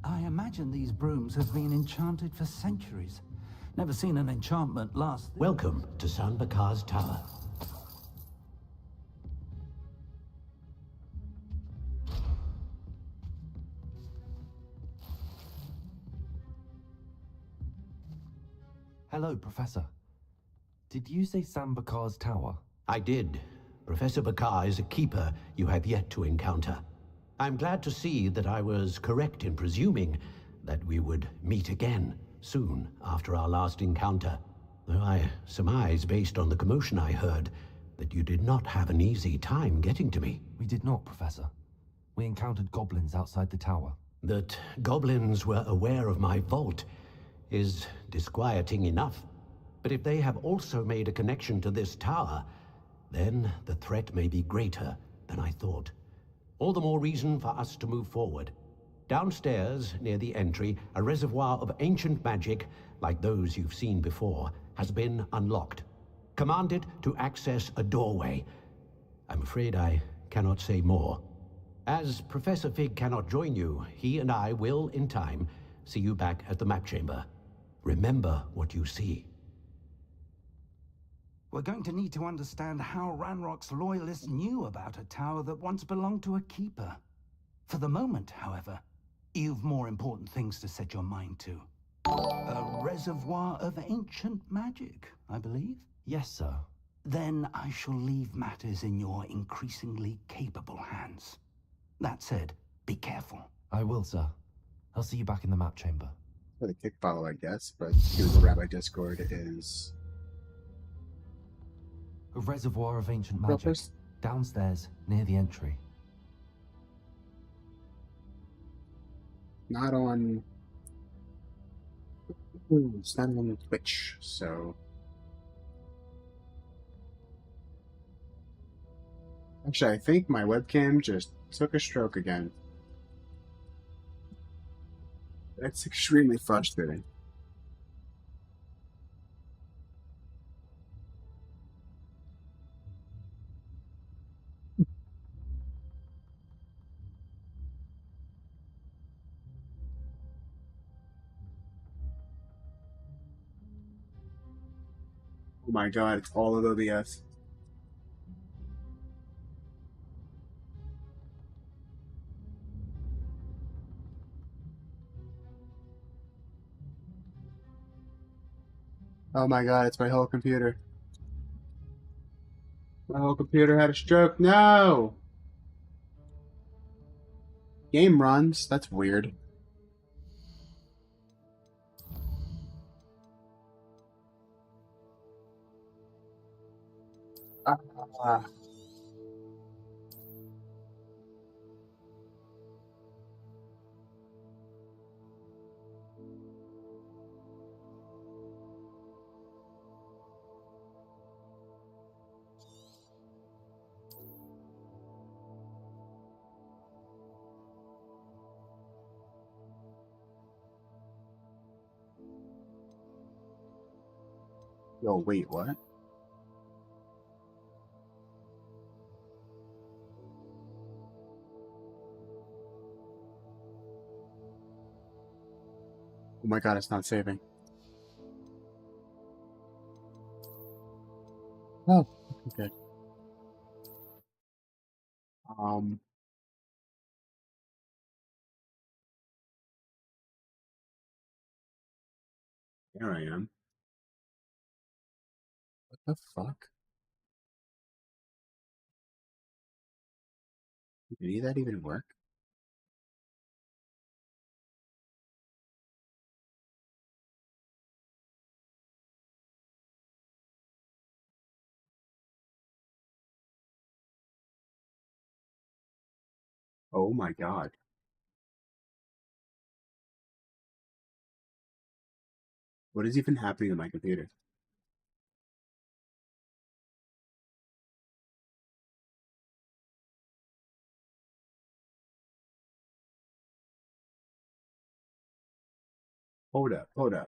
I imagine these brooms have been enchanted for centuries. Never seen an enchantment last. Welcome to San Bakar's Tower. Hello, Professor. Did you say Sam Bakar's tower? I did. Professor Bakar is a keeper you have yet to encounter. I'm glad to see that I was correct in presuming that we would meet again soon after our last encounter. Though I surmise, based on the commotion I heard, that you did not have an easy time getting to me. We did not, Professor. We encountered goblins outside the tower. That goblins were aware of my vault is disquieting enough. But if they have also made a connection to this tower, then the threat may be greater than I thought. All the more reason for us to move forward. Downstairs, near the entry, a reservoir of ancient magic, like those you've seen before, has been unlocked. Command it to access a doorway. I'm afraid I cannot say more. As Professor Fig cannot join you, he and I will, in time, see you back at the map chamber. Remember what you see. We're going to need to understand how Ranrock's loyalists knew about a tower that once belonged to a keeper. For the moment, however, you've more important things to set your mind to. A reservoir of ancient magic, I believe? Yes, sir. Then I shall leave matters in your increasingly capable hands. That said, be careful. I will, sir. I'll see you back in the map chamber. For the kick follow, I guess, but Google Rabbi Discord is A reservoir of ancient magic. Downstairs, near the entry. not on. It's not on Twitch, so. Actually, I think my webcam just took a stroke again. That's extremely frustrating. Oh my god, it's all of OBS. Oh my god, it's my whole computer. My whole computer had a stroke. No! Game runs. That's weird. Ah. Yo, wait, what? Oh my god, it's not saving. Oh, okay. Here I am. What the fuck? Did any of that even work? Oh my god. What is even happening to my computer? Hold up, hold up.